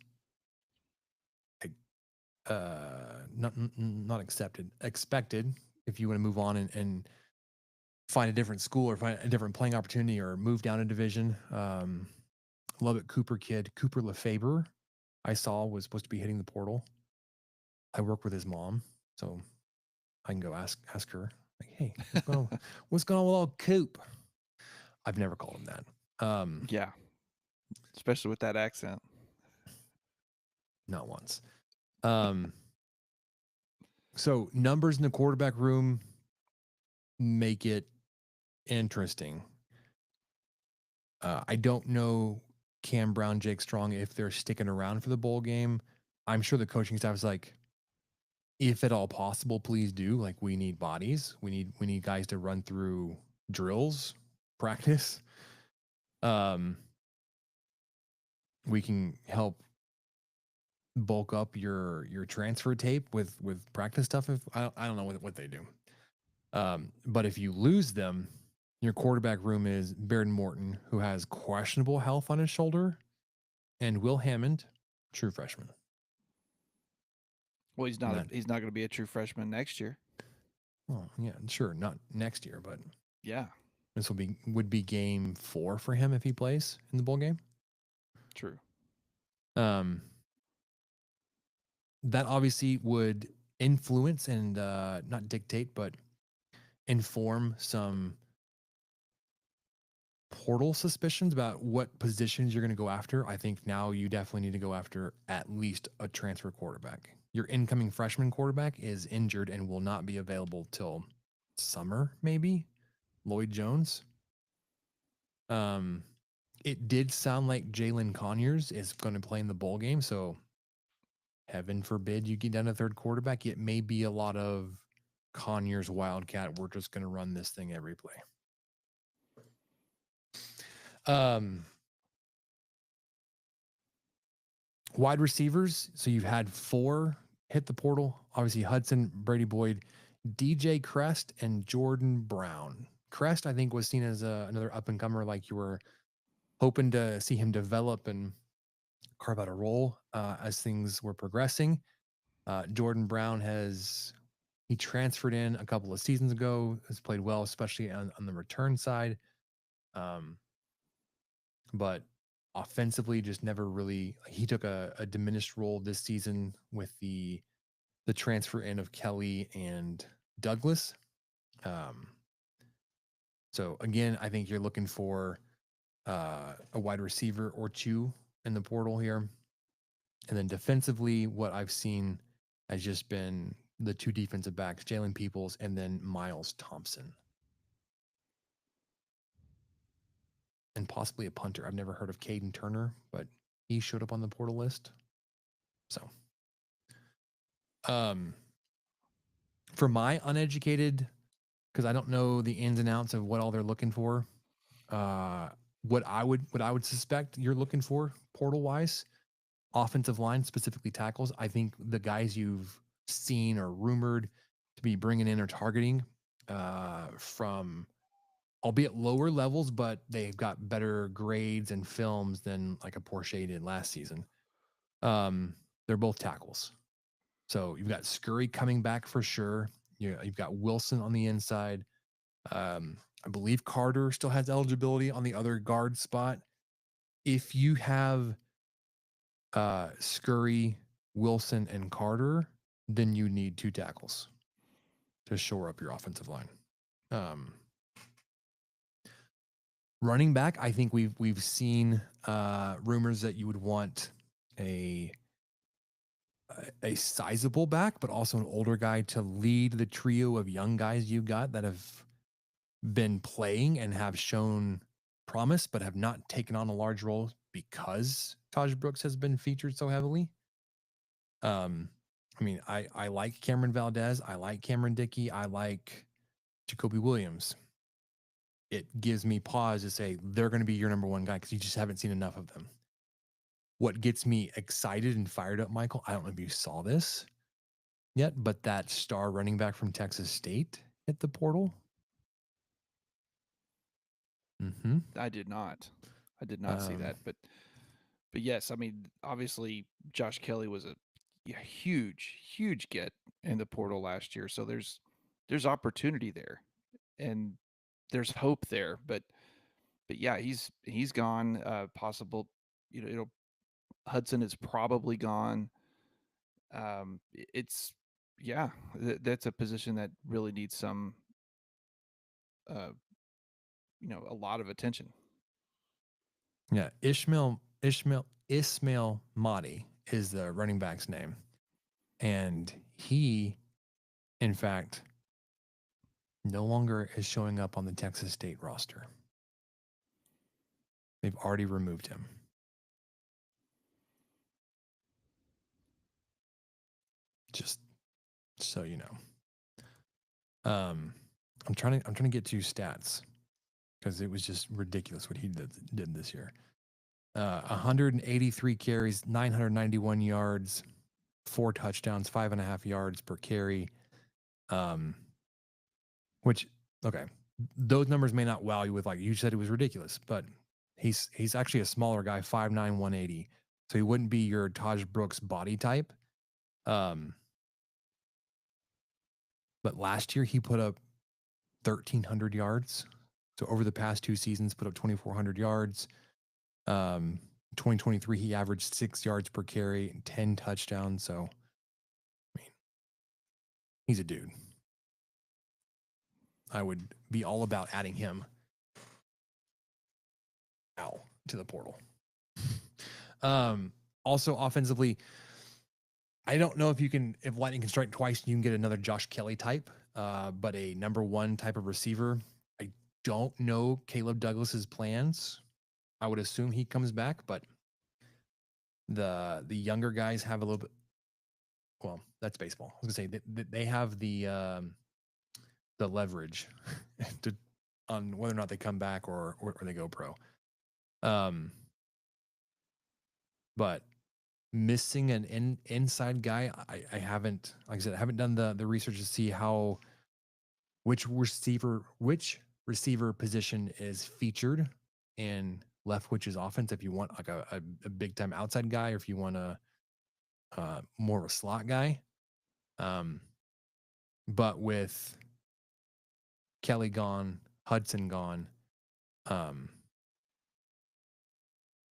not expected if you want to move on and find a different school or find a different playing opportunity or move down a division. Lubbock Cooper kid, Cooper LeFabre, I saw was supposed to be hitting the portal. I work with his mom, so I can go ask her, like, hey, what's going on with old Coop? I've never called him that. Yeah. Especially with that accent. Not once. So numbers in the quarterback room make it interesting. I don't know Cam Brown, Jake Strong, if they're sticking around for the bowl game. I'm sure the coaching staff is like, if at all possible, please do. Like, we need bodies. We need guys to run through drills, practice. We can help bulk up your transfer tape with practice stuff. If I don't know what they do. But if you lose them, your quarterback room is Baron Morton, who has questionable health on his shoulder, and Will Hammond, true freshman. Well, he's not going to be a true freshman next year. Well, yeah, sure, not next year, but yeah, this would be game 4 for him if he plays in the bowl game. True. That obviously would influence and not dictate, but inform some portal suspicions about what positions you're going to go after. I think now you definitely need to go after at least a transfer quarterback. Your incoming freshman quarterback is injured and will not be available till summer, maybe. Lloyd Jones. It did sound like Jalen Conyers is going to play in the bowl game, so heaven forbid you get down to third quarterback. It may be a lot of Conyers Wildcat. We're just going to run this thing every play. Wide receivers. So you've had 4 hit the portal. Obviously Hudson, Brady Boyd, DJ Crest, and Jordan Brown. Crest, I think, was seen as another up and comer. Like you were hoping to see him develop and carve out a role as things were progressing. Jordan Brown he transferred in a couple of seasons ago, has played well, especially on the return side. But offensively, just never really. He took a diminished role this season with the transfer in of Kelly and Douglas. So again, I think you're looking for a wide receiver or two in the portal here. And then defensively, what I've seen has just been the two defensive backs, Jalen Peoples and then Miles Thompson. And possibly a punter. I've never heard of Caden Turner, but he showed up on the portal list. So, for my uneducated, because I don't know the ins and outs of what all they're looking for, what I would suspect you're looking for portal wise, offensive line, specifically tackles. I think the guys you've seen or rumored to be bringing in or targeting from, albeit lower levels, but they've got better grades and films than like a Porsche did last season. They're both tackles. So you've got Scurry coming back for sure. You've got Wilson on the inside. I believe Carter still has eligibility on the other guard spot. If you have Scurry, Wilson, and Carter, then you need two tackles to shore up your offensive line. Running back, I think we've seen rumors that you would want a sizable back, but also an older guy to lead the trio of young guys you've got that have been playing and have shown promise, but have not taken on a large role because Taj Brooks has been featured so heavily. I mean, I like Cameron Valdez. I like Cameron Dickey. I like Jacoby Williams. It gives me pause to say they're going to be your number one guy because you just haven't seen enough of them. What gets me excited and fired up, Michael, I don't know if you saw this yet, but that star running back from Texas State hit the portal. Mm-hmm. I did not see that, but yes, I mean, obviously Josh Kelly was a huge get in the portal last year, so there's opportunity there, and there's hope there, but yeah, he's gone. Possible, Hudson is probably gone. It's that's a position that really needs some, a lot of attention. Yeah, Ismail Mahdi is the running back's name, and he, in fact, no longer is showing up on the Texas State roster. They've already removed him. Just so you know. I'm trying to get to stats because it was just ridiculous what he did this year. 183 carries, 991 yards, 4 touchdowns, 5.5 yards per carry. Which, okay, those numbers may not wow you with, like you said, it was ridiculous, but he's actually a smaller guy, 5'9", 180. So he wouldn't be your Taj Brooks body type. But last year he put up 1,300 yards. So over the past 2 seasons, put up 2,400 yards. 2023, he averaged 6 yards per carry and 10 touchdowns. So, I mean, he's a dude. I would be all about adding him to the portal. Also offensively, I don't know if lightning can strike twice, you can get another Josh Kelly type, but a number one type of receiver. I don't know Caleb Douglas's plans. I would assume he comes back, but the younger guys have a little bit. Well, that's baseball. I was gonna say they have the leverage on whether or not they come back or they go pro. But missing an inside guy, I haven't, like I said, I haven't done the research to see which receiver position is featured in Leftwich's offense if you want like a big time outside guy, or if you want a more of a slot guy. But with Kelly gone, Hudson gone,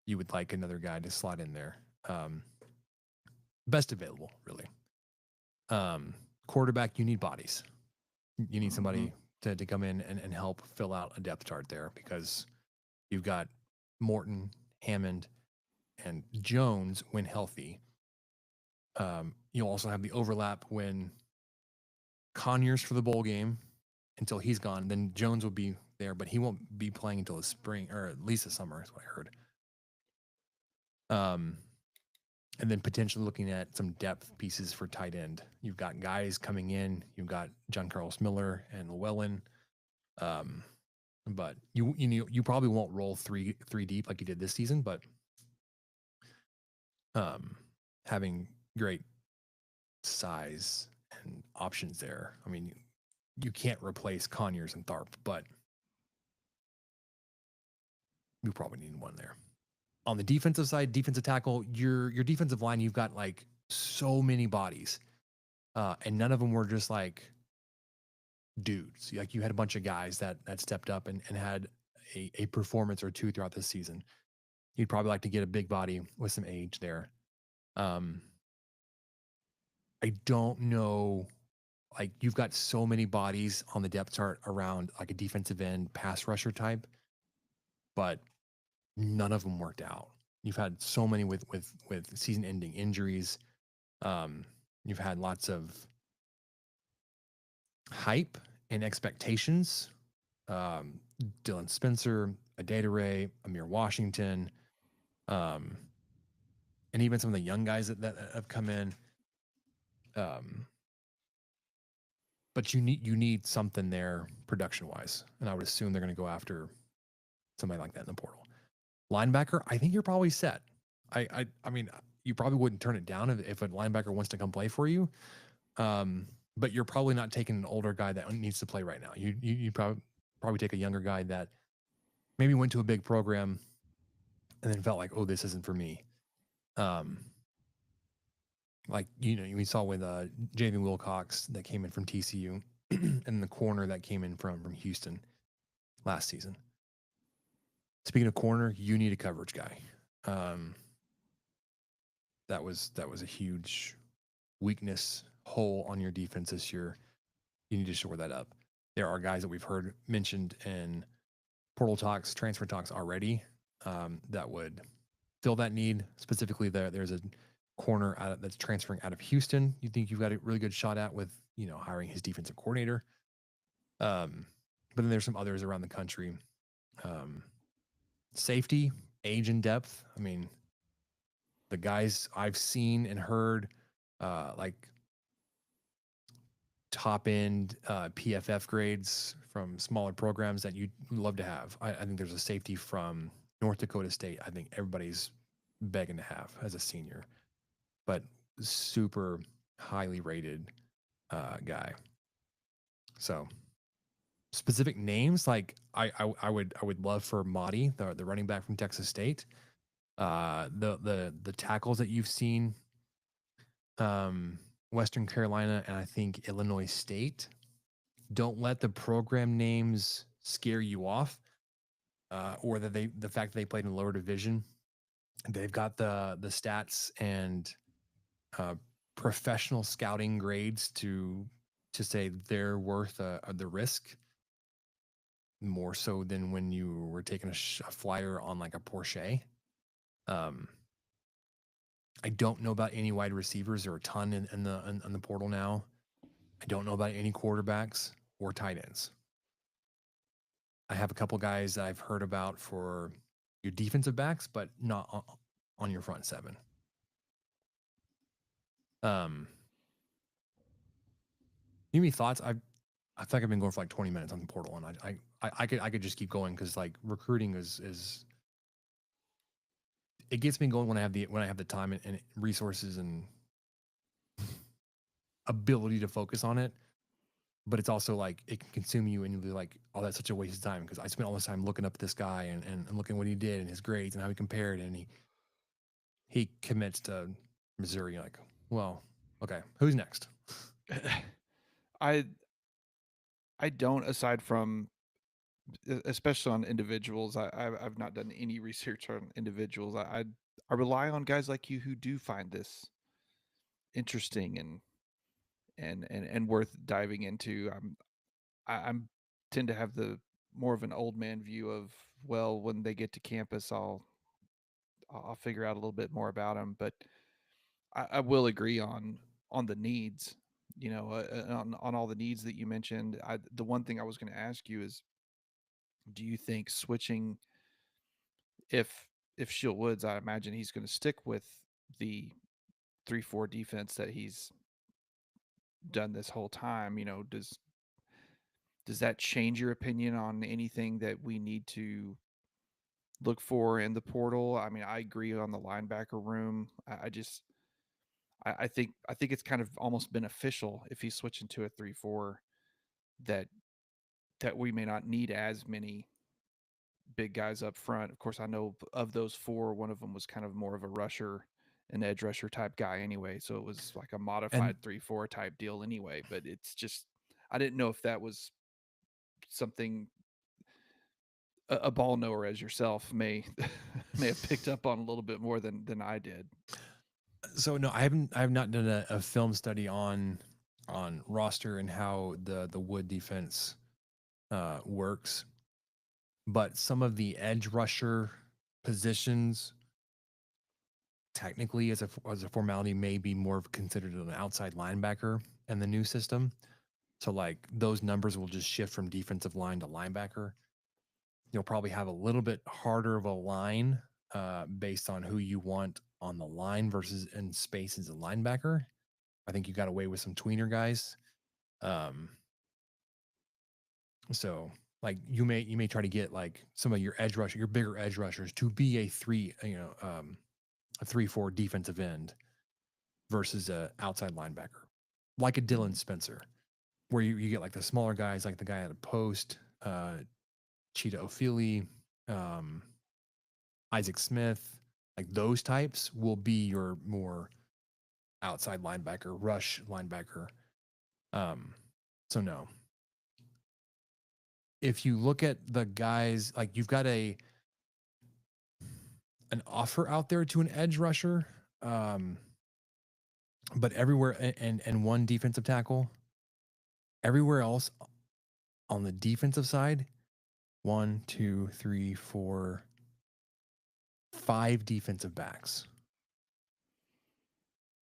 you would like another guy to slot in there. Best available, really. Quarterback, you need bodies. You need somebody to come in and help fill out a depth chart there, because you've got Morton, Hammond, and Jones when healthy. You'll also have the overlap when Conyers for the bowl game until he's gone. Then Jones will be there, but he won't be playing until the spring, or at least the summer is what I heard. And then potentially looking at some depth pieces for tight end. You've got guys coming in. You've got John Carlos Miller and Llewellyn. But you probably won't roll three deep like you did this season, but having great size and options there. I mean, you can't replace Conyers and Tharp, but you probably need one there. On the defensive side, defensive tackle, your defensive line, you've got like so many bodies, and none of them were just like dudes. Like you had a bunch of guys that stepped up and had a performance or two throughout this season. You'd probably like to get a big body with some age there. I don't know, like you've got so many bodies on the depth chart around like a defensive end pass rusher type, but none of them worked out. You've had so many with season ending injuries. You've had lots of hype and expectations. Dylan Spencer, Adedire, Amir Washington, and even some of the young guys that have come in. But you need something there production wise, and I would assume they're going to go after somebody like that in the portal. Linebacker, I think you're probably set. I mean, you probably wouldn't turn it down if a linebacker wants to come play for you. But you're probably not taking an older guy that needs to play right now. You probably take a younger guy that maybe went to a big program and then felt like, oh, this isn't for me. Like, we saw with Jamie Wilcox that came in from TCU and the corner that came in from Houston last season. Speaking of corner, you need a coverage guy. That was a huge weakness hole on your defense this year. You need to shore that up. There are guys that we've heard mentioned in portal talks, transfer talks already, that would fill that need. Specifically, there's a corner that's transferring out of Houston. You think you've got a really good shot at with hiring his defensive coordinator. But then there's some others around the country. Safety, age, and depth. I mean, the guys I've seen and heard, like top end PFF grades from smaller programs that you'd love to have. I think there's a safety from North Dakota State. I think everybody's begging to have as a senior, but super highly rated guy. So specific names, like I would love for Mahdi, the running back from Texas State. The tackles that you've seen, Western Carolina and I think Illinois State. Don't let the program names scare you off, or the fact that they played in lower division. They've got the stats and professional scouting grades to say they're worth the risk, more so than when you were taking a flyer on like a Porsche. I don't know about any wide receivers. There are a ton in the portal now. I don't know about any quarterbacks or tight ends. I have a couple guys that I've heard about for your defensive backs, but not on your front seven. Any thoughts? I feel like I've been going for like 20 minutes on the portal, and I could just keep going because like recruiting is it gets me going when I have the time and resources and ability to focus on it. but it's also like it can consume you, and you'll be like, oh, that's such a waste of time because I spent all this time looking up this guy and looking what he did and his grades and how he compared, and he commits to Missouri. You're like, well, okay, who's next? I I don't, aside from especially on individuals. I've not done any research on individuals. I rely on guys like you who do find this interesting and worth diving into. I'm tend to have the more of an old man view of, well, when they get to campus, I'll figure out a little bit more about them. But I will agree on the needs. On all the needs that you mentioned. The one thing I was going to ask you is, do you think switching, if Shield Woods, I imagine he's going to stick with the 3-4 defense that he's done this whole time. Does that change your opinion on anything that we need to look for in the portal? I mean, I agree on the linebacker room. I think it's kind of almost beneficial if he's switching to a 3-4, that we may not need as many big guys up front. Of course, I know of those four, one of them was kind of more of a rusher, an edge rusher type guy anyway. So it was like a And modified 3-4 type deal anyway. But it's just, I didn't know if that was something a ball knower as yourself may may have picked up on a little bit more than I did. so no, I have not done a film study on roster and how the Wood defense works, but some of the edge rusher positions technically as a formality may be more considered an outside linebacker in the new system. So like those numbers will just shift from defensive line to linebacker. You'll probably have a little bit harder of a line based on who you want on the line versus in space as a linebacker. I think you got away with some tweener guys. So like you may try to get like some of your your bigger edge rushers to be a 3-4 defensive end versus a outside linebacker, like a Dylan Spencer, where you get like the smaller guys, like the guy at a post, Cheetah Ophelia, Isaac Smith, like those types will be your more outside linebacker, rush linebacker. So no. If you look at the guys, like you've got an offer out there to an edge rusher, but everywhere and one defensive tackle, everywhere else on the defensive side, 1, 2, 3, 4, 5 defensive backs.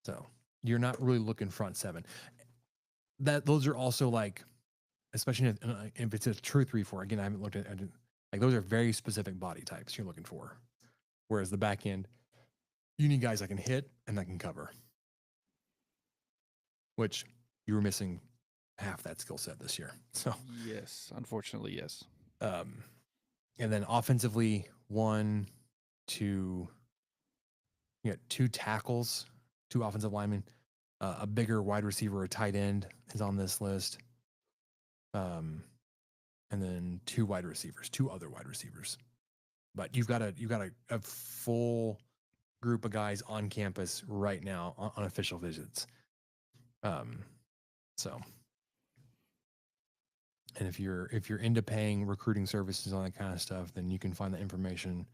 So you're not really looking front seven. Those are also like, especially if it's a true 3-4. Again, I haven't looked at like those are very specific body types you're looking for. Whereas the back end, you need guys that can hit and that can cover, which you were missing half that skill set this year. So yes, unfortunately, yes. And then offensively, 1, 2, you got 2 tackles, 2 offensive linemen, a bigger wide receiver, a tight end is on this list. And then 2 wide receivers, 2 other wide receivers. But you've got a full group of guys on campus right now on official visits. So, and if you're into paying recruiting services on that kind of stuff, then you can find the information.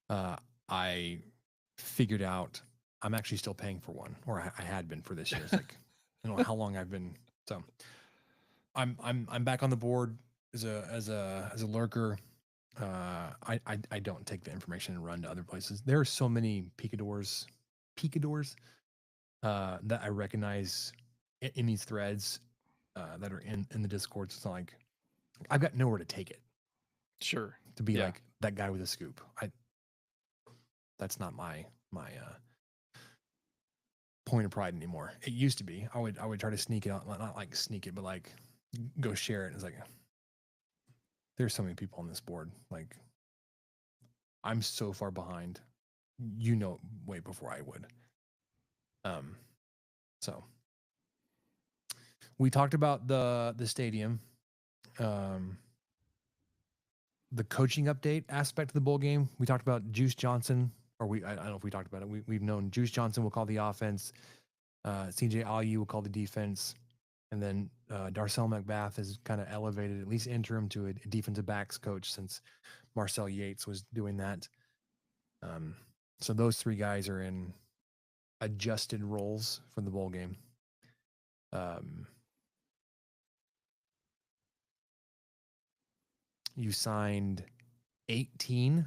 I figured out I'm actually still paying for one, or I had been for this year. It's like I don't know how long I've been. So I'm back on the board as a lurker. I don't take the information and run to other places. There are so many picadors that I recognize in these threads that are in the Discord. It's not like I've got nowhere to take it. Sure. To be like that guy with a scoop. That's not my point of pride anymore. It used to be. I would try to sneak it out, not like sneak it, but like go share it. It's like there's so many people on this board. Like I'm so far behind. Way before I would. So we talked about the stadium, um, the coaching update aspect of the bowl game. We talked about Juice Johnson, or I don't know if we talked about it. We've known Juice Johnson will call the offense. CJ Ayu will call the defense. And then Darcel McBath is kind of elevated, at least interim, to a defensive backs coach since Marcel Yates was doing that. So those three guys are in adjusted roles for the bowl game. You signed 18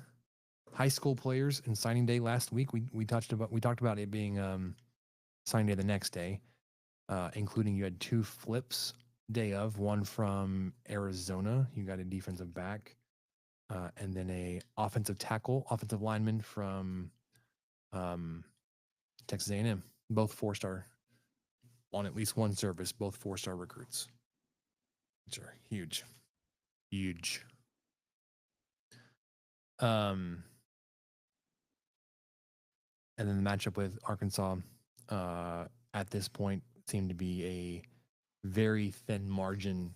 high school players in signing day last week. We talked about it being signing day the next day, including you had 2 flips day of, one from Arizona. You got a defensive back, and then a offensive lineman from Texas A&M. Both 4-star on at least one service. Both 4-star recruits, which are huge. And then the matchup with Arkansas at this point seemed to be a very thin margin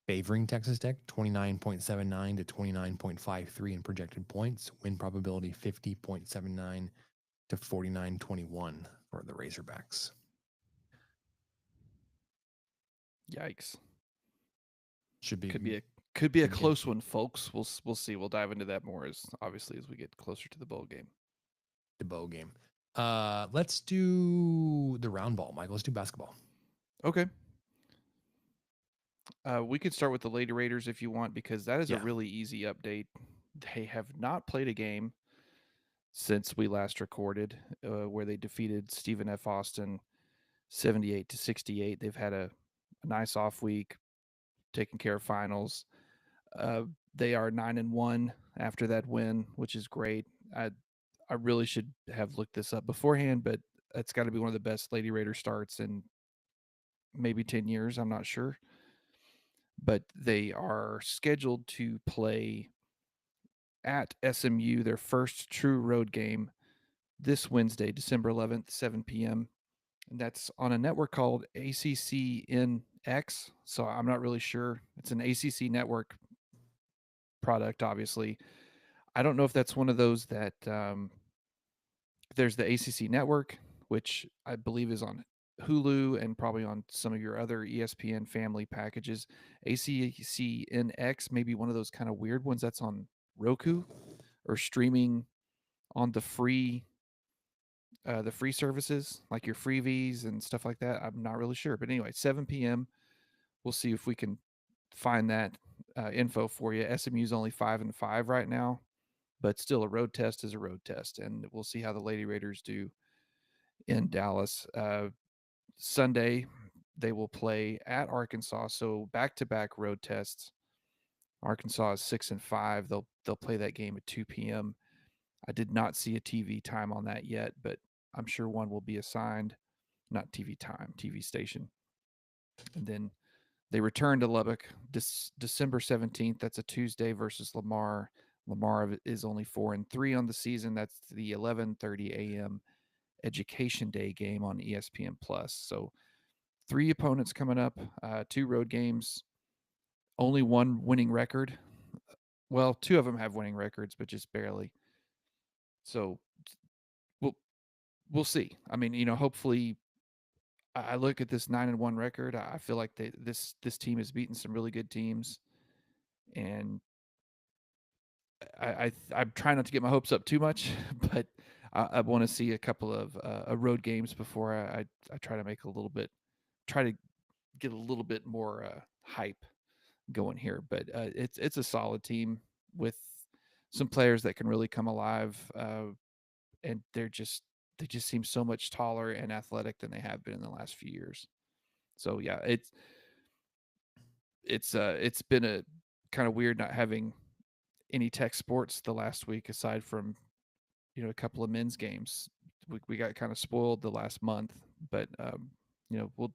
favoring Texas Tech, 29.79 to 29.53 in projected points. Win probability 50.79 to 49.21 for the Razorbacks. Yikes! Could be a close one, folks. We'll see. We'll dive into that more as we get closer to the bowl game. Let's do the round ball, Michael. Let's do basketball. Okay. We could start with the Lady Raiders if you want, because that is a really easy update. They have not played a game since we last recorded, where they defeated Stephen F. Austin 78-68. They've had a nice off week, taking care of finals. They are 9-1 after that win, which is great. I really should have looked this up beforehand, but it's got to be one of the best Lady Raider starts in maybe 10 years. I'm not sure. But they are scheduled to play at SMU, their first true road game, this Wednesday, December 11th, 7 p.m. And that's on a network called ACCNX. So I'm not really sure. It's an ACC network product, obviously. I don't know if that's one of those that there's the ACC network, which I believe is on Hulu and probably on some of your other ESPN family packages. ACCNX may be one of those kind of weird ones that's on Roku or streaming on the free services like your Freevies and stuff like that. I'm not really sure, but anyway, 7 p.m. We'll see if we can find that info for you. SMU's only 5-5 right now, but still, a road test is a road test, and we'll see how the Lady Raiders do in Dallas. Sunday, they will play at Arkansas, so back-to-back road tests. Arkansas is 6-5. They'll play that game at 2 p.m. I did not see a TV time on that yet, but I'm sure one will be assigned. Not TV time, TV station. And then they return to Lubbock December 17th. That's a Tuesday versus Lamar. Lamar is only 4-3 on the season. That's the 11:30 a.m. Education Day game on ESPN Plus. So 3 opponents coming up, 2 road games, only 1 winning record. Well, 2 of them have winning records, but just barely. So we'll see. I mean, hopefully, I look at this 9-1 record. I feel like this team has beaten some really good teams, and I'm trying not to get my hopes up too much, but I want to see a couple of road games before I try to get a little bit more hype going here. But it's a solid team with some players that can really come alive, and they just seem so much taller and athletic than they have been in the last few years. So yeah, it's been a kind of weird not having any Tech sports the last week, aside from a couple of men's games. We got kind of spoiled the last month, but we'll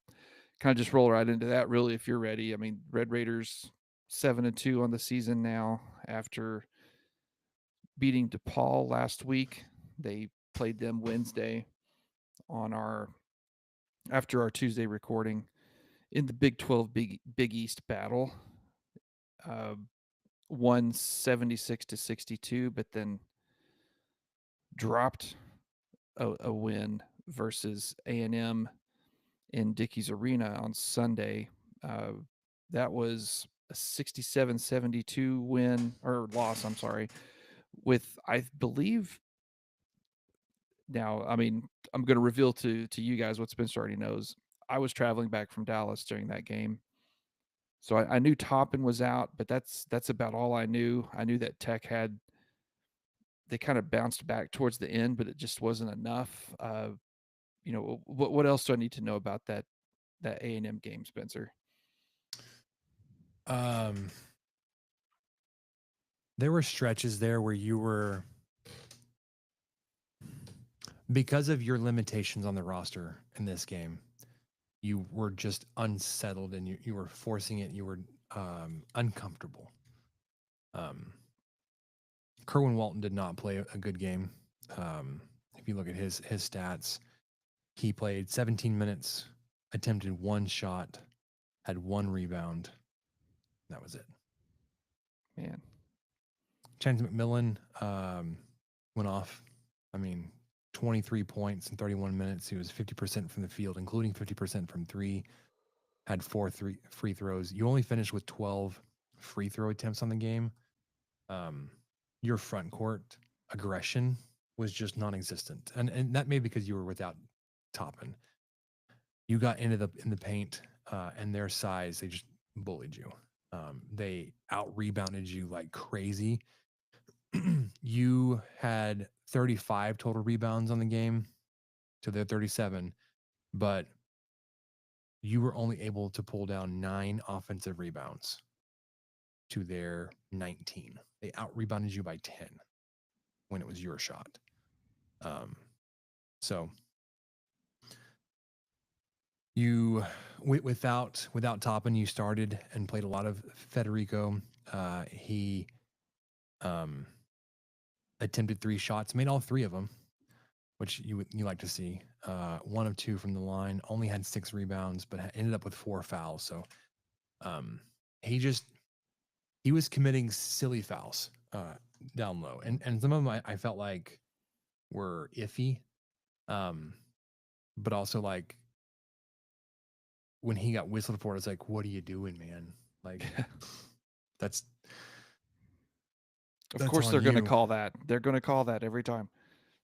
kind of just roll right into that, really, if you're ready. I mean, Red Raiders 7-2 on the season now after beating DePaul last week. They played them Wednesday after our Tuesday recording in the Big 12 Big East battle. Uh, won 76-62, but then dropped a win versus A&M in Dickies Arena on Sunday. That was a 67-72 win or loss, I'm sorry, with, I believe, now, I mean, I'm going to reveal to you guys what Spencer already knows. I was traveling back from Dallas during that game. So I knew Toppin was out, but that's about all I knew. I knew that Tech they kind of bounced back towards the end, but it just wasn't enough. What else do I need to know about that A&M game, Spencer? There were stretches there where you were, because of your limitations on the roster in this game, you were just unsettled and you were forcing it. You were uncomfortable. Kerwin Walton did not play a good game. If you look at his stats, he played 17 minutes, attempted one shot, had one rebound. That was it. Man. Chance McMillan went off. 23 points in 31 minutes. He was 50% from the field, including 50% from three. Had four free throws. You only finished with 12 free throw attempts on the game. Your front court aggression was just non-existent, and that may be because you were without Toppin. You got in the paint, and their size, they just bullied you. They out rebounded you like crazy. You had 35 total rebounds on the game to their 37, but you were only able to pull down 9 offensive rebounds to their 19. They out rebounded you by 10 when it was your shot. So you, without Toppin, you started and played a lot of Federico. He attempted 3 shots, made all 3 of them, which you like to see. 1 of 2 from the line, only had 6 rebounds, but ended up with 4 fouls. So he was committing silly fouls down low, and some of them I felt like were iffy, but also like when he got whistled for it, it's like, what are you doing, man? Like that's of course they're going to call that. They're going to call that every time.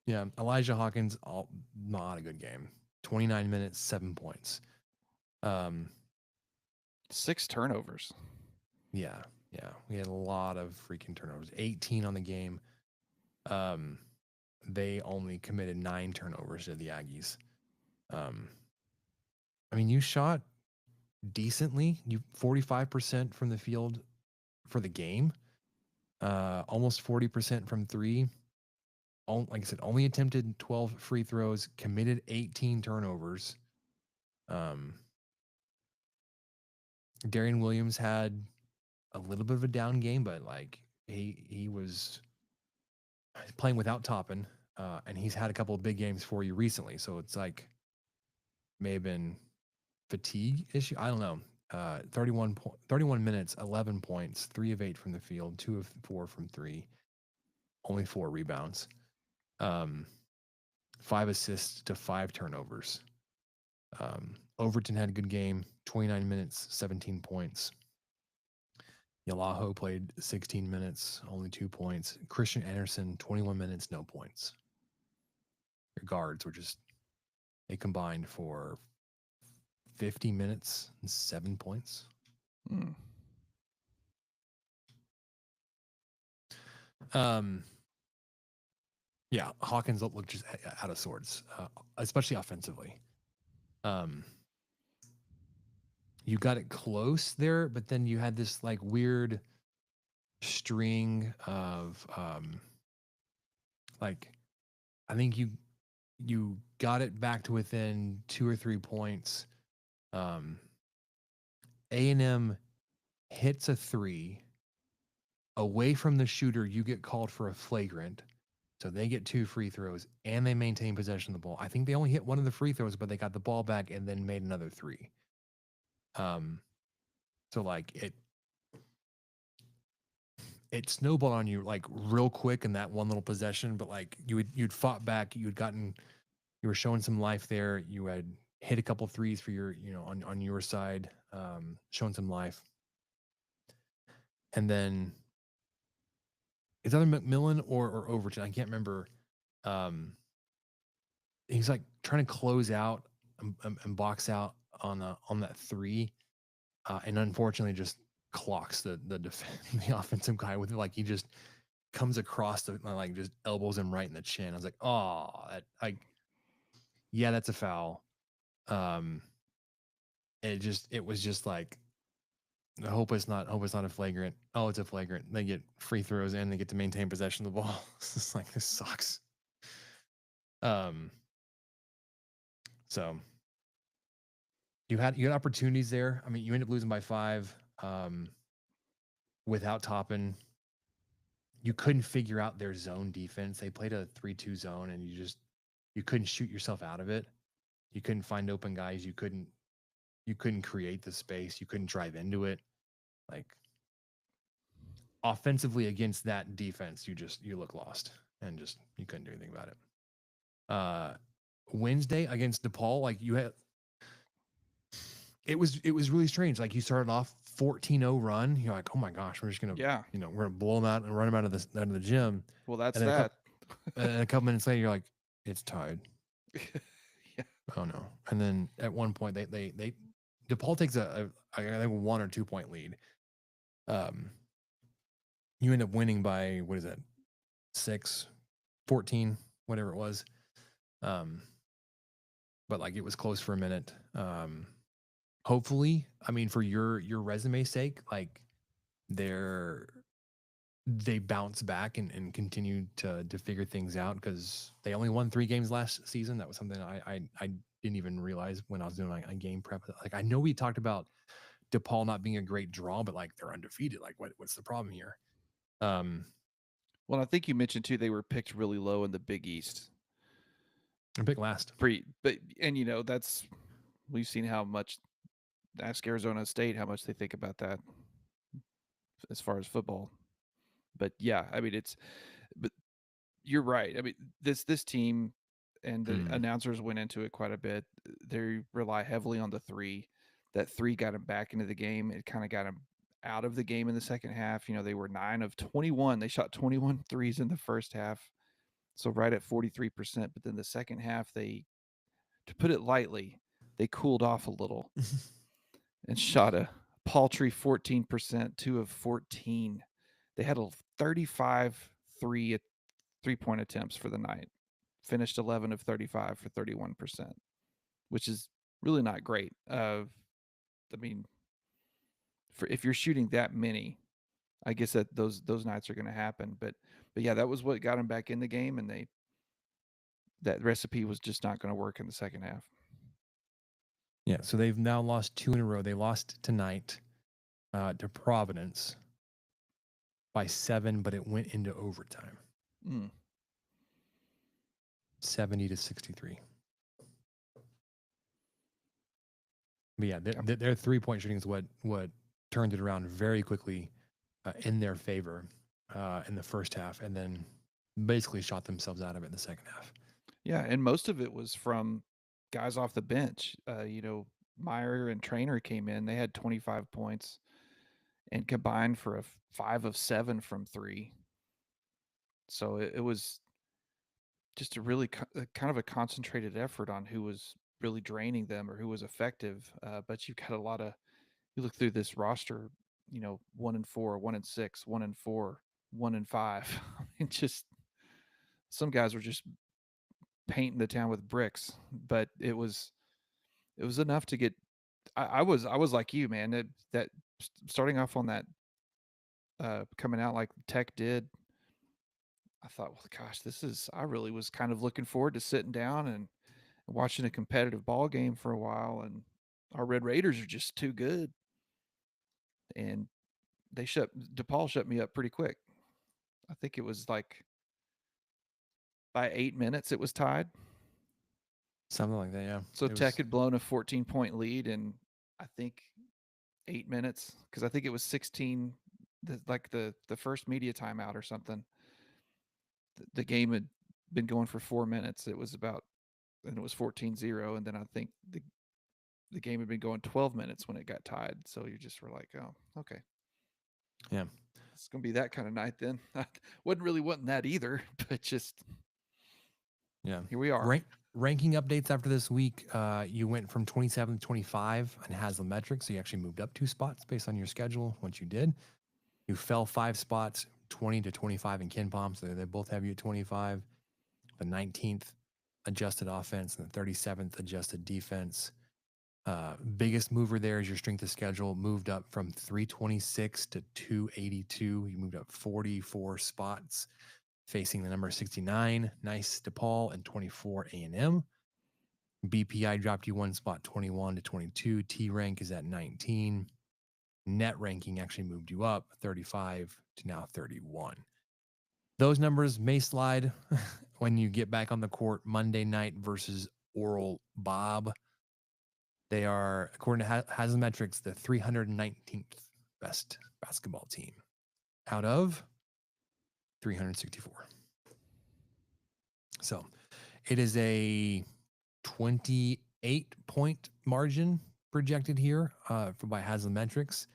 Yeah, Elijah Hawkins, not a good game. 29 minutes, 7 points. 6 turnovers. Yeah. We had a lot of freaking turnovers. 18 on the game. They only committed 9 turnovers to the Aggies. You shot decently. You 45% from the field for the game. Almost 40% from 3. Like I said, only attempted 12 free throws, committed 18 turnovers. Darian Williams had a little bit of a down game, but like he was playing without Toppin, and he's had a couple of big games for you recently. So it's like may have been fatigue issue. I don't know. 31 minutes, 11 points, 3 of 8 from the field, 2 of 4 from 3, only 4 rebounds. 5 assists to 5 turnovers. Overton had a good game, 29 minutes, 17 points. Yalaho played 16 minutes, only 2 points. Christian Anderson, 21 minutes, no points. Your guards were they combined for 50 minutes and 7 points. Yeah, Hawkins looked just out of sorts, especially offensively. You got it close there, but then you had this like weird string of I think you got it back to within 2 or 3 points. A&M hits a 3 away from the shooter. You get called for a flagrant. So they get 2 free throws and they maintain possession of the ball. I think they only hit 1 of the free throws, but they got the ball back and then made another 3. So like it snowballed on you like real quick in that one little possession, but like you'd fought back, you were showing some life there. You had hit a couple threes for your, on your side, showing some life. And then it's either McMillan or Overton. I can't remember. He's like trying to close out and box out on that three, and unfortunately just clocks the the offensive guy with it. Like he just comes across the like just elbows him right in the chin. I was like, oh, yeah, that's a foul. It was just like, I hope it's not a flagrant. Oh, it's a flagrant. They get free throws and they get to maintain possession of the ball. It's just like, this sucks. So you had opportunities there. I mean, you end up losing by 5 without Toppin. You couldn't figure out their zone defense. They played a 3-2 zone, and you couldn't shoot yourself out of it. You couldn't find open guys. You couldn't create the space. You couldn't drive into it. Like, offensively against that defense, you look lost, and just you couldn't do anything about it. Wednesday against DePaul, like it was really strange. Like you started off 14-0 run. You're like, oh my gosh, we're just gonna we're gonna blow them out and run them out of the gym. Well, that's that. And a couple minutes later, you're like, it's tied. Yeah. Oh no! And then at one point, they DePaul takes I think 1 or 2 point lead. You end up winning by, what is that, 6, 14, whatever it was. But like it was close for a minute. Hopefully, I mean, for your resume's sake, like they bounce back and continue to figure things out, because they only won 3 games last season. That was something I didn't even realize when I was doing like a game prep. Like, I know we talked about DePaul not being a great draw, but like they're undefeated. Like what's the problem here? Well, I think you mentioned too they were picked really low in the Big East. They're picked last. That's, we've seen how much, ask Arizona State how much they think about that as far as football. But yeah, I mean but you're right. I mean this team, and the announcers went into it quite a bit. They rely heavily on the 3. That 3 got them back into the game. It kind of got them out of the game in the second half. They were 9 of 21. They shot 21 threes in the first half, so right at 43%. But then the second half, to put it lightly, they cooled off a little and shot a paltry 14%, 2 of 14. They had a 35 3-point attempts for the night. Finished 11 of 35 for 31%, which is really not great. I mean, if you're shooting that many, I guess that those nights are going to happen. But yeah, that was what got them back in the game, and that recipe was just not going to work in the second half. Yeah, so they've now lost 2 in a row. They lost tonight to Providence by 7, but it went into overtime. 70-63. But yeah, their 3-point shooting is what turned it around very quickly in their favor in the first half, and then basically shot themselves out of it in the second half. Yeah, and most of it was from guys off the bench. Meyer and Trainer came in. They had 25 points and combined for a 5 of 7 from 3. So it was just a really kind of a concentrated effort on who was really draining them or who was effective. But you've got you look through this roster, 1-4, 1-6, 1-4, 1-5. I mean, just some guys were just painting the town with bricks, but it was enough to get. I was like you, man. That starting off on that, coming out like Tech did, I thought, well, gosh, I really was kind of looking forward to sitting down and watching a competitive ball game for a while. And our Red Raiders are just too good. And DePaul shut me up pretty quick. I think it was like by 8 minutes, it was tied. Something like that, yeah. So Tech had blown a 14-point lead, and I think 8 minutes because I think it was 16, the first media timeout or something. The game had been going for 4 minutes. It was 14-0, and then I think the game had been going 12 minutes when it got tied. So you just were like, oh, okay. Yeah. It's going to be that kind of night then. I wasn't really wanting that either, but just Yeah. here we are. Ranking updates after this week, you went from 27 to 25 on Haslametrics, so you actually moved up 2 spots based on your schedule once you did. You fell 5 spots, 20 to 25 in KenPom, so they both have you at 25. The 19th adjusted offense and the 37th adjusted defense. Biggest mover there is your strength of schedule moved up from 326 to 282. You moved up 44 spots, facing the number 69, Nice DePaul, and 24 A&M. BPI dropped you 1 spot, 21 to 22. T rank is at 19. Net ranking actually moved you up 35 to now 31. Those numbers may slide when you get back on the court Monday night versus Oral Bob. They are, according to Haslametrics, the 319th best basketball team out of 364. So it is a 28-point margin projected here by Haslametrics.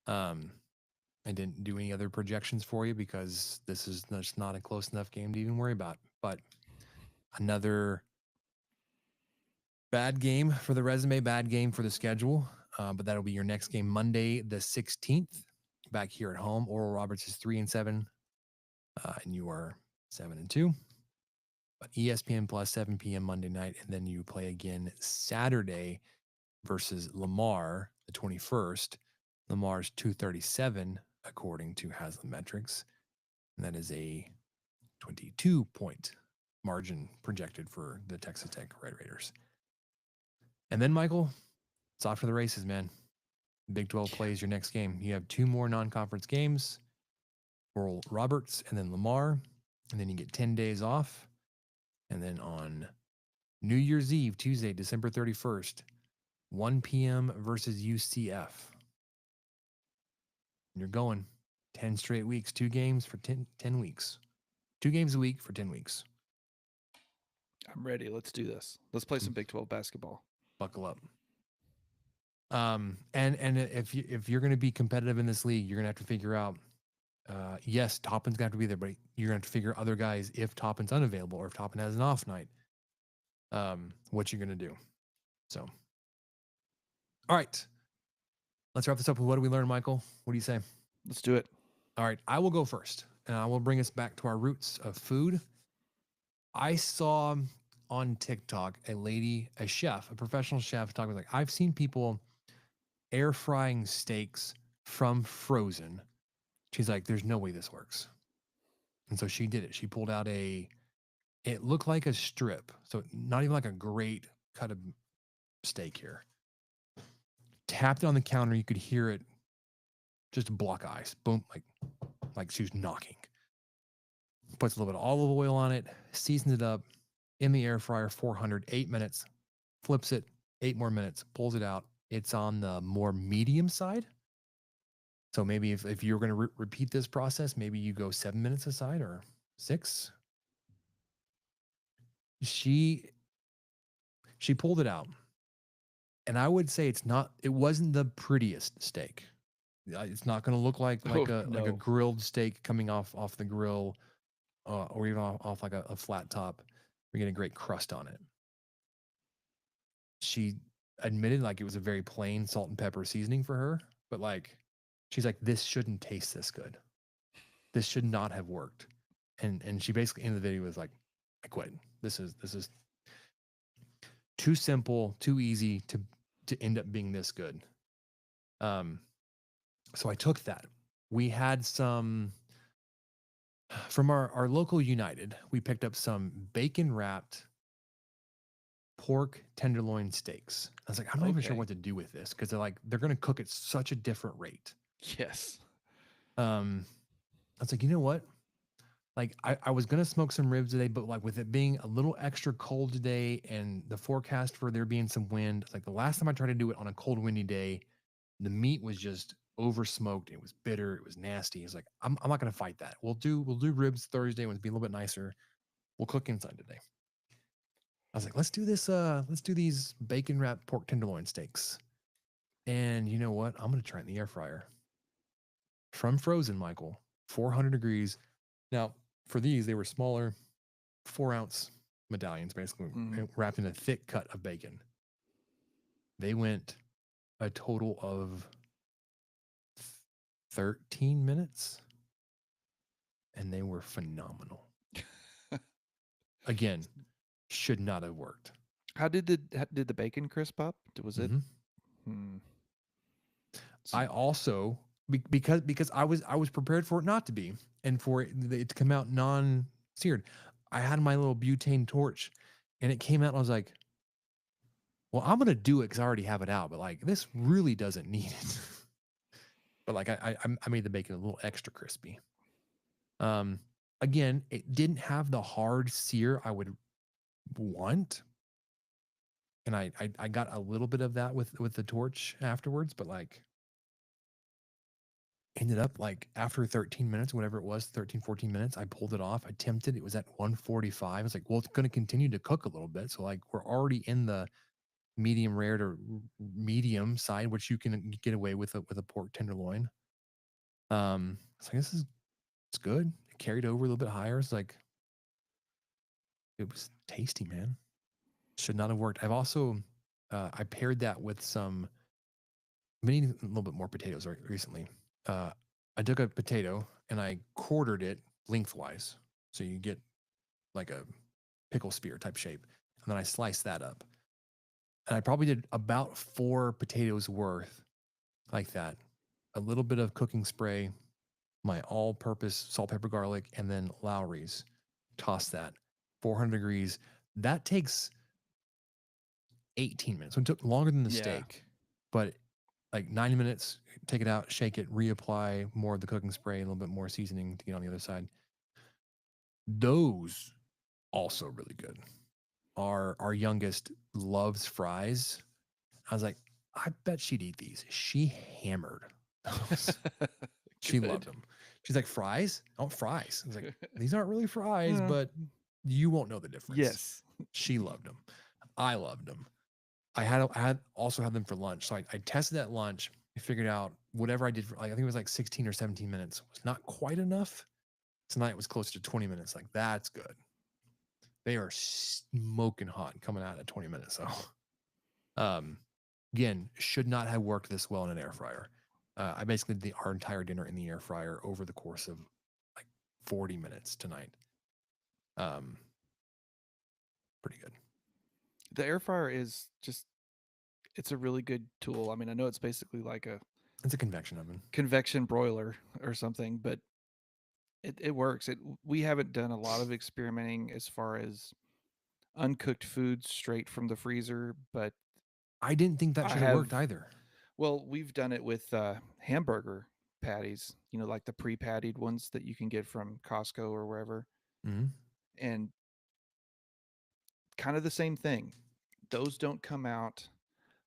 I didn't do any other projections for you because this is just not a close enough game to even worry about. But another bad game for the resume, bad game for the schedule. But that'll be your next game Monday, the 16th, back here at home. Oral Roberts is 3-7, and you are 7-2. But ESPN Plus 7 p.m. Monday night, and then you play again Saturday versus Lamar, the 21st. Lamar's 237, according to Haslametrics, and that is a 22-point margin projected for the Texas Tech Red Raiders. And then, Michael, it's off to the races, man. Big 12 plays your next game. You have 2 more non-conference games, Oral Roberts and then Lamar, and then you get 10 days off. And then on New Year's Eve, Tuesday, December 31st, 1 p.m. versus UCF. You're going 10 straight weeks, 2 games for 10 weeks. 2 games a week for 10 weeks. I'm ready. Let's do this. Let's play some Big 12 basketball. Buckle up. And if you're going to be competitive in this league, you're going to have to figure out, yes, Toppin's going to have to be there, but you're going to have to figure other guys if Toppin's unavailable or if Toppin has an off night, what you're going to do. So, all right. Let's wrap this up with what do we learn, Michael? What do you say? Let's do it. All right. I will go first, and I will bring us back to our roots of food. I saw on TikTok a chef, a professional chef, talking like, I've seen people air frying steaks from frozen. She's like, there's no way this works. And so she did it. She pulled out it looked like a strip. So not even like a great cut of steak here. Tapped it on the counter. You could hear it just a block of ice. Boom. Like she was knocking. Puts a little bit of olive oil on it, seasons it up in the air fryer, 400, 8 minutes, flips it, 8 more minutes, pulls it out. It's on the more medium side. So maybe if you're going to repeat this process, maybe you go 7 minutes aside or 6. She pulled it out. And I would say it wasn't the prettiest steak. It's not going to look like a grilled steak coming off the grill, or even off like a flat top. We're getting a great crust on it. She admitted like it was a very plain salt and pepper seasoning for her, but like she's like, this shouldn't taste this good. This should not have worked. And she basically in the video was like, I quit. This is too simple, too easy to end up being this good. So I took that. We had some from our local United. We picked up some bacon wrapped pork tenderloin steaks. I was like, I'm not even sure what to do with this because they're going to cook at such a different rate. Yes. I was like, you know what? Like I was going to smoke some ribs today, but like with it being a little extra cold today and the forecast for there being some wind, like the last time I tried to do it on a cold, windy day, The meat was just over smoked. It was bitter. It was nasty. It's like, I'm not going to fight that. We'll do ribs Thursday when it's be a little bit nicer. We'll cook inside today. I was like, let's do this. Let's do these bacon wrapped pork tenderloin steaks. And you know what? I'm going to try it in the air fryer from frozen, Michael, 400 degrees. Now, for these, they were smaller, 4-ounce medallions, basically wrapped in a thick cut of bacon. They went a total of 13 minutes, and they were phenomenal. Again, should not have worked. How did the bacon crisp up? Was it? I also because I was prepared for it not to be, and for it to come out non-seared. I had my little butane torch, and it came out, and I was like, "Well, I'm gonna do it because I already have it out." But like, this really doesn't need it. But like, I made the bacon a little extra crispy. Again, it didn't have the hard sear I would want, and I got a little bit of that with the torch afterwards, but like, ended up like after 13 minutes, whatever it was, 13, 14 minutes, I pulled it off. I tempted, it was at 145. I was like, well, it's going to continue to cook a little bit. So like, we're already in the medium rare to medium side, which you can get away with a pork tenderloin. So it's good. It carried over a little bit higher. It's like, it was tasty, man. Should not have worked. I've also, I paired that with some, I've been eating a little bit more potatoes recently. I took a potato and I quartered it lengthwise. So you get like a pickle spear type shape. And then I sliced that up. And I probably did about 4 potatoes worth like that. A little bit of cooking spray, my all-purpose salt, pepper, garlic, and then Lowry's. Toss that. 400 degrees. That takes 18 minutes. So it took longer than the steak. But like 90 minutes, take it out, shake it, reapply more of the cooking spray, a little bit more seasoning to get on the other side. Those also really good. Our youngest loves fries. I was like, I bet she'd eat these. She hammered those. She loved them. She's like, fries? Oh, fries. I was like, these aren't really fries, but you won't know the difference. Yes. She loved them. I loved them. I also had them for lunch. So I tested at lunch. I figured out whatever I did for, like, I think it was like 16 or 17 minutes was not quite enough. Tonight was closer to 20 minutes. Like, that's good. They are smoking hot coming out at 20 minutes. So, again, should not have worked this well in an air fryer. I basically did our entire dinner in the air fryer over the course of like 40 minutes tonight. Pretty good. The air fryer is just, it's a really good tool. I mean, I know it's basically like it's a convection oven, convection broiler or something, but it works. We haven't done a lot of experimenting as far as uncooked foods straight from the freezer, but I didn't think that should have worked either. Well, we've done it with hamburger patties, like the pre-pattied ones that you can get from Costco or wherever. And kind of the same thing. Those don't come out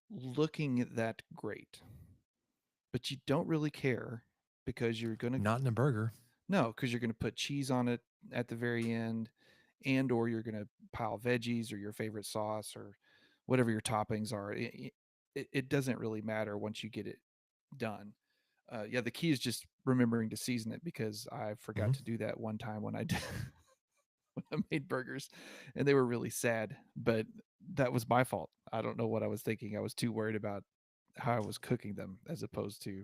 looking that great, but you don't really care because you're going to... Not in a burger. No, because you're going to put cheese on it at the very end, and or you're going to pile veggies or your favorite sauce or whatever your toppings are. It doesn't really matter once you get it done. The key is just remembering to season it, because I forgot to do that one time when I did when I made burgers, and they were really sad, but that was my fault. I don't know what I was thinking. I was too worried about how I was cooking them as opposed to,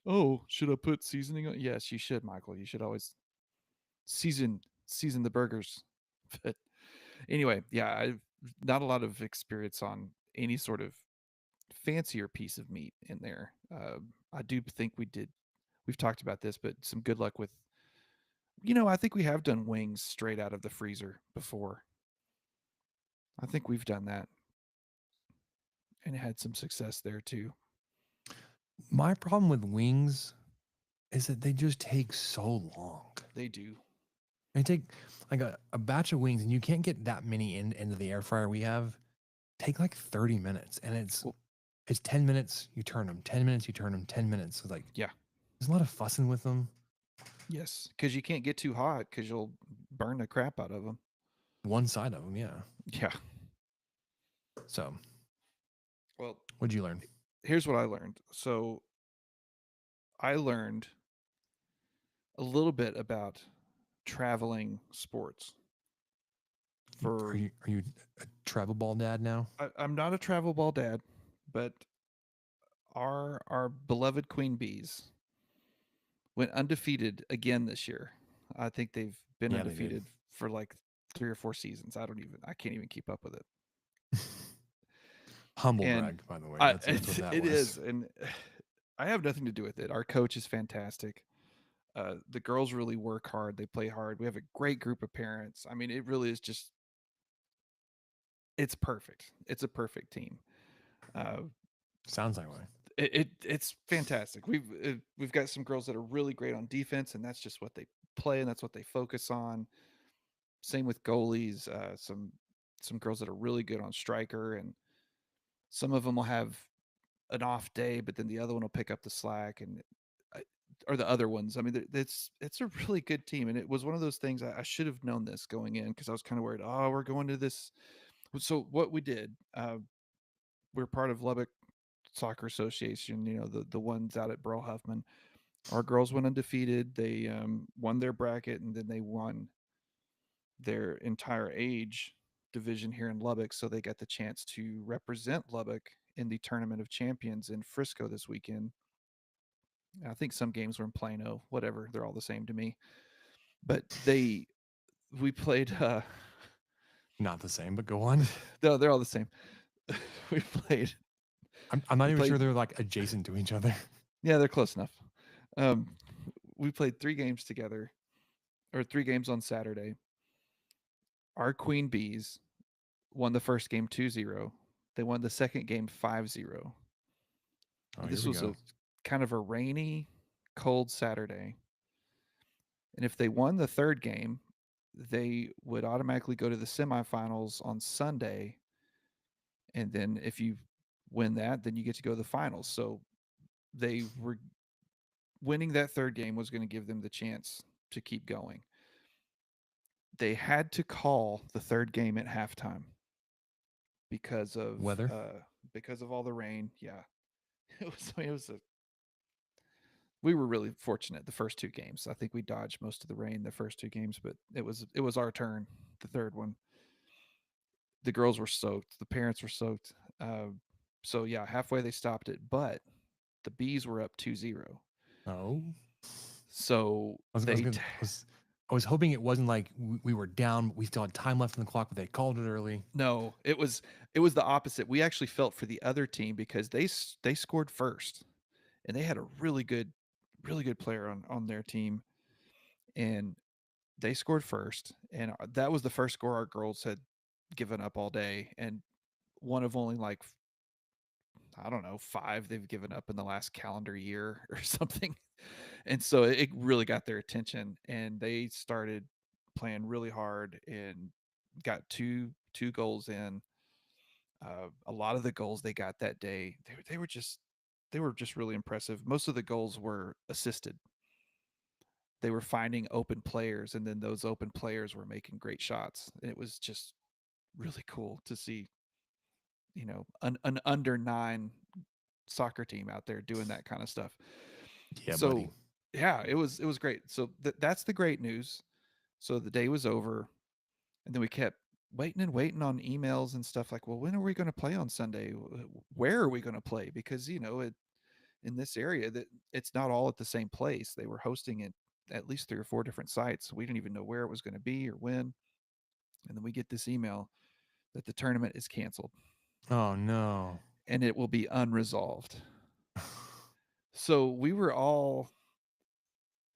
oh, should I put seasoning on? Yes, you should, Michael. You should always season the burgers. But anyway, I've not a lot of experience on any sort of fancier piece of meat in there. I do think we've talked about this, but some good luck with, I think we have done wings straight out of the freezer before. I think we've done that and had some success there too. My problem with wings is that they just take so long. They do. They take like a batch of wings, and you can't get that many into the air fryer we have. Take like 30 minutes, and it's 10 minutes, you turn them, 10 minutes, you turn them, 10 minutes. It's like, Yeah. there's a lot of fussing with them. Yes, because you can't get too hot because you'll burn the crap out of them. One side of them, yeah. Yeah. So, Well, what'd you learn? here's what I learned. So I learned a little bit about traveling sports. Are For you a travel ball dad now? I'm not a travel ball dad, but our beloved Queen Bees went undefeated again this year. I think they've been Yeah, they did. undefeated for like 3 or 4 seasons. I can't even keep up with it. Humble And brag, by the way. I That's what that it was. is, and I have nothing to do with it. Our coach is fantastic. The girls really work hard. They play hard. We have a great group of parents. I mean, it really is just it's perfect. It's a perfect team. Uh, Sounds that way. it's fantastic. We've got some girls that are really great on defense, and that's just what they play, and that's what they focus on. Same with goalies. Some girls that are really good on striker, and some of them will have an off day, but then the other one will pick up the slack, and or the other ones. I mean, it's a really good team, and it was one of those things I should have known this going in because I was kind of worried. Oh, we're going to this. So what we did, we're part of Lubbock Soccer Association. You know, the ones out at Burl Huffman. Our girls went undefeated. They won their bracket, and then they won their entire age division here in Lubbock. So they got the chance to represent Lubbock in the Tournament of Champions in Frisco this weekend. I think some games were in Plano, whatever. They're all the same to me. But we played, Not the same, but go on. no, they're all the same. we played, I'm not we even played, sure they're like adjacent to each other. yeah, they're close enough. Um, we played 3 games together, or 3 games on Saturday. Our Queen Bees won the first game 2-0. They won the second game 5-0. Oh, And here this we was go. a kind of a rainy, cold Saturday. And if they won the third game, they would automatically go to the semifinals on Sunday. And then if you win that, then you get to go to the finals. So they were winning that third game was going to give them the chance to keep going. They had to call the third game at halftime because of Weather. all the rain. Yeah, it was a we were really fortunate the first 2 games. I think we dodged most of the rain the first 2 games, but it was our turn the third one. The girls were soaked, the parents were soaked. So yeah, halfway they stopped it, but the bees were up 2-0. Oh, So I was, gonna, I was hoping it wasn't like we were down, but we still had time left in the clock, but they called it early. no, it was the opposite. We actually felt for the other team because they scored first, and they had a really good player on their team, and they scored first, and that was the first score our girls had given up all day, and one of only like I don't know 5 they've given up in the last calendar year or something. And so it really got their attention, and they started playing really hard and got two goals in. A lot of the goals they got that day, they were just really impressive. Most of the goals were assisted. They were finding open players, and then those open players were making great shots. And it was just really cool to see, an under 9 soccer team out there doing that kind of stuff. Yeah, buddy. So yeah, it was great. So that's the great news. So the day was over, and then we kept waiting and waiting on emails and stuff like, well, when are we going to play on Sunday? Where are we going to play? Because in this area that it's not all at the same place. They were hosting it at least 3 or 4 different sites. We didn't even know where it was going to be or when. And then we get this email that the tournament is canceled Oh no. and it will be unresolved. So we were all,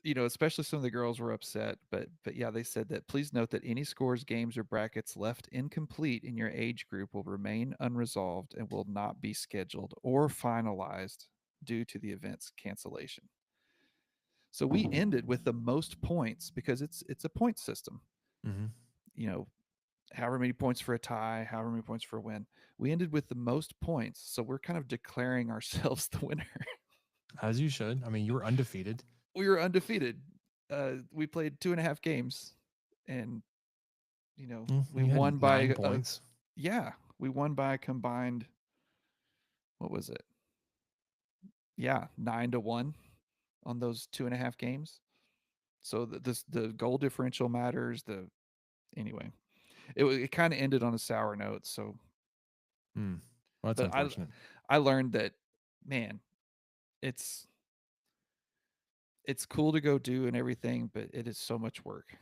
especially some of the girls were upset, but yeah, they said that please note that any scores, games, or brackets left incomplete in your age group will remain unresolved and will not be scheduled or finalized due to the event's cancellation. So we ended with the most points because it's a point system. Mm-hmm. You know, however many points for a tie, however many points for a win. We ended with the most points, so we're kind of declaring ourselves the winner. As you should. I mean, you were undefeated. We were undefeated. We played 2.5 games, and we You had won 9 by points. we won by a combined, what was it? Yeah, 9-1 on those 2.5 games. So the goal differential matters. Anyway, it kind of ended on a sour note. So, Well, that's but unfortunate. I learned that, man, it's cool to go do and everything, but it is so much work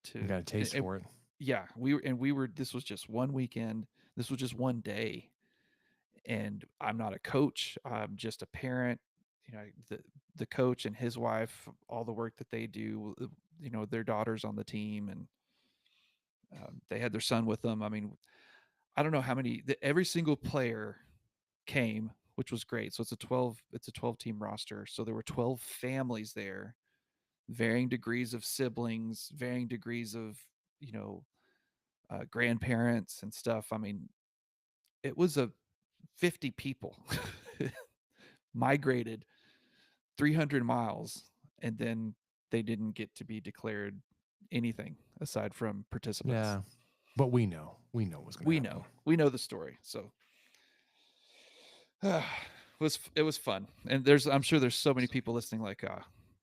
to. You got a taste for it. Yeah, we were. This was just one weekend. This was just one day, and I'm not a coach. I'm just a parent. The coach and his wife, all the work that they do. Their daughter's on the team, and they had their son with them. I mean, I don't know how many. Every single player came, which was great. So it's a 12 team roster. So there were 12 families there, varying degrees of siblings, varying degrees of you know grandparents and stuff. I mean, it was a 50 people migrated 300 miles, and then they didn't get to be declared anything aside from participants. Yeah. But we know what's going to happen. We know the story. So it was fun. And I'm sure there's so many people listening like,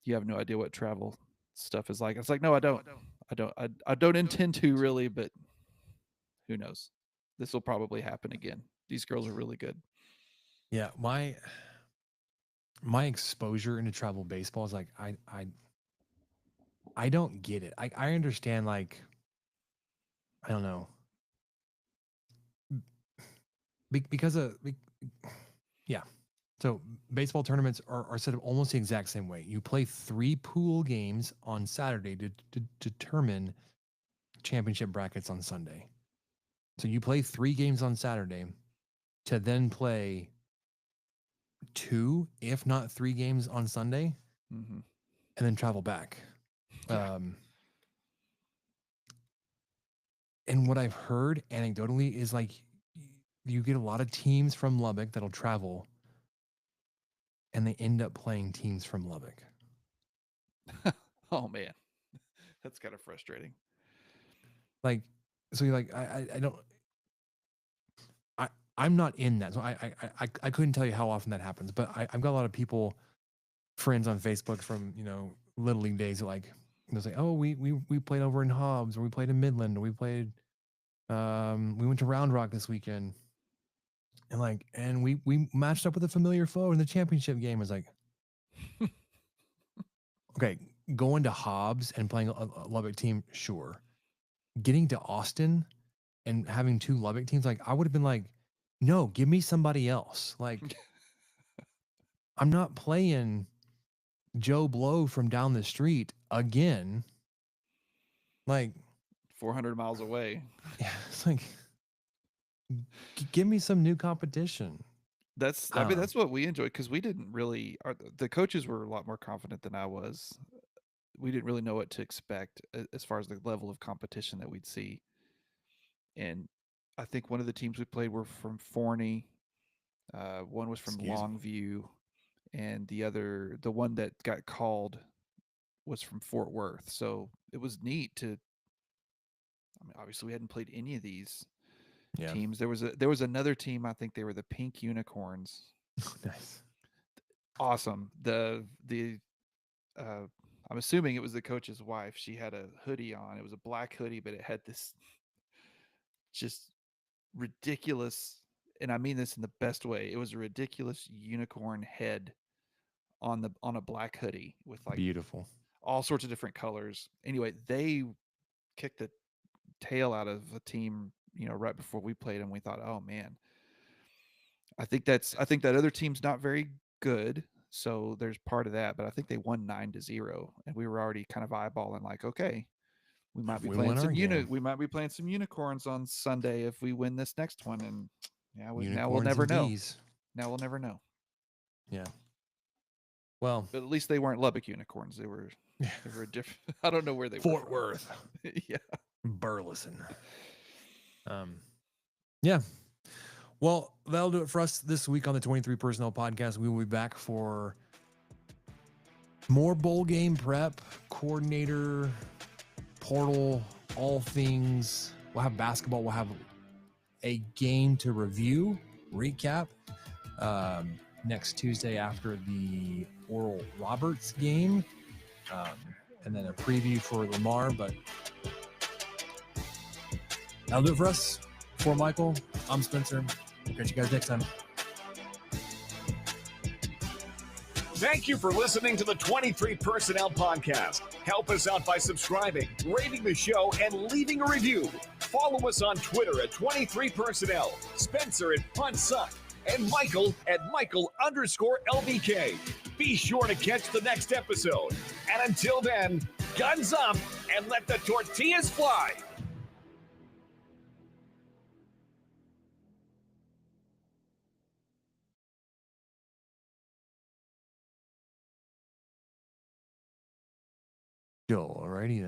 you have no idea what travel stuff is like. It's like, no, I don't. I don't intend to really, but who knows? This will probably happen again. These girls are really good. Yeah, my exposure into travel baseball is like I don't get it. I understand, like, I don't know. Because yeah. So baseball tournaments are set up almost the exact same way. You play 3 pool games on Saturday to determine championship brackets on Sunday. So you play 3 games on Saturday to then play 2, if not 3 games on Sunday, Mm-hmm. and then travel back. Yeah. And what I've heard anecdotally is like you get a lot of teams from Lubbock that'll travel, and they end up playing teams from Lubbock. Oh man, that's kind of frustrating. Like, so you're like, I don't, I'm not in that, so I couldn't tell you how often that happens. But I've got a lot of people, friends on Facebook from Little League days that like they'll say, oh, we played over in Hobbs, or we played in Midland, or we played, we went to Round Rock this weekend. And we matched up with a familiar foe in the championship game. It's like, okay, going to Hobbs and playing a Lubbock team, sure. Getting to Austin and having 2 Lubbock teams, like I would have been like, no, give me somebody else. Like, I'm not playing Joe Blow from down the street again. Like 400 miles away. Yeah, it's like, give me some new competition. I mean, that's what we enjoyed, because we didn't really. The coaches were a lot more confident than I was. We didn't really know what to expect as far as the level of competition that we'd see. And I think one of the teams we played were from Forney. One was from Longview, and the one that got called was from Fort Worth. So it was neat to. I mean, obviously we hadn't played any of these teams. There was another team. I think they were the Pink Unicorns. Nice. Awesome. I'm assuming it was the coach's wife. She had a hoodie on. It was a black hoodie, but it had this just ridiculous, and I mean this in the best way. It was a ridiculous unicorn head on a black hoodie with like beautiful, all sorts of different colors. Anyway, they kicked the tail out of a team, right before we played, and we thought, oh man, I think that other team's not very good. So there's part of that, but I think they won 9-0, and we were already kind of eyeballing like, okay, we might be playing some unicorns on Sunday if we win this next one. And now we'll never know. Now we'll never know. Yeah. Well, but at least they weren't Lubbock unicorns. They were different. I don't know where they Fort were. Worth. Yeah. Burleson. Yeah. Well, that'll do it for us this week on the 23 Personnel Podcast. We will be back for more bowl game prep, coordinator, portal, all things. We'll have basketball. We'll have a game to review, recap next Tuesday after the Oral Roberts game, and then a preview for Lamar. But that'll do it for us. For Michael, I'm Spencer. Catch you guys next time. Thank you for listening to the 23 Personnel Podcast. Help us out by subscribing, rating the show, and leaving a review. Follow us on Twitter at 23 Personnel, Spencer at PuntSuck, and Michael at Michael_LBK. Be sure to catch the next episode. And until then, guns up and let the tortillas fly. Alrighty then.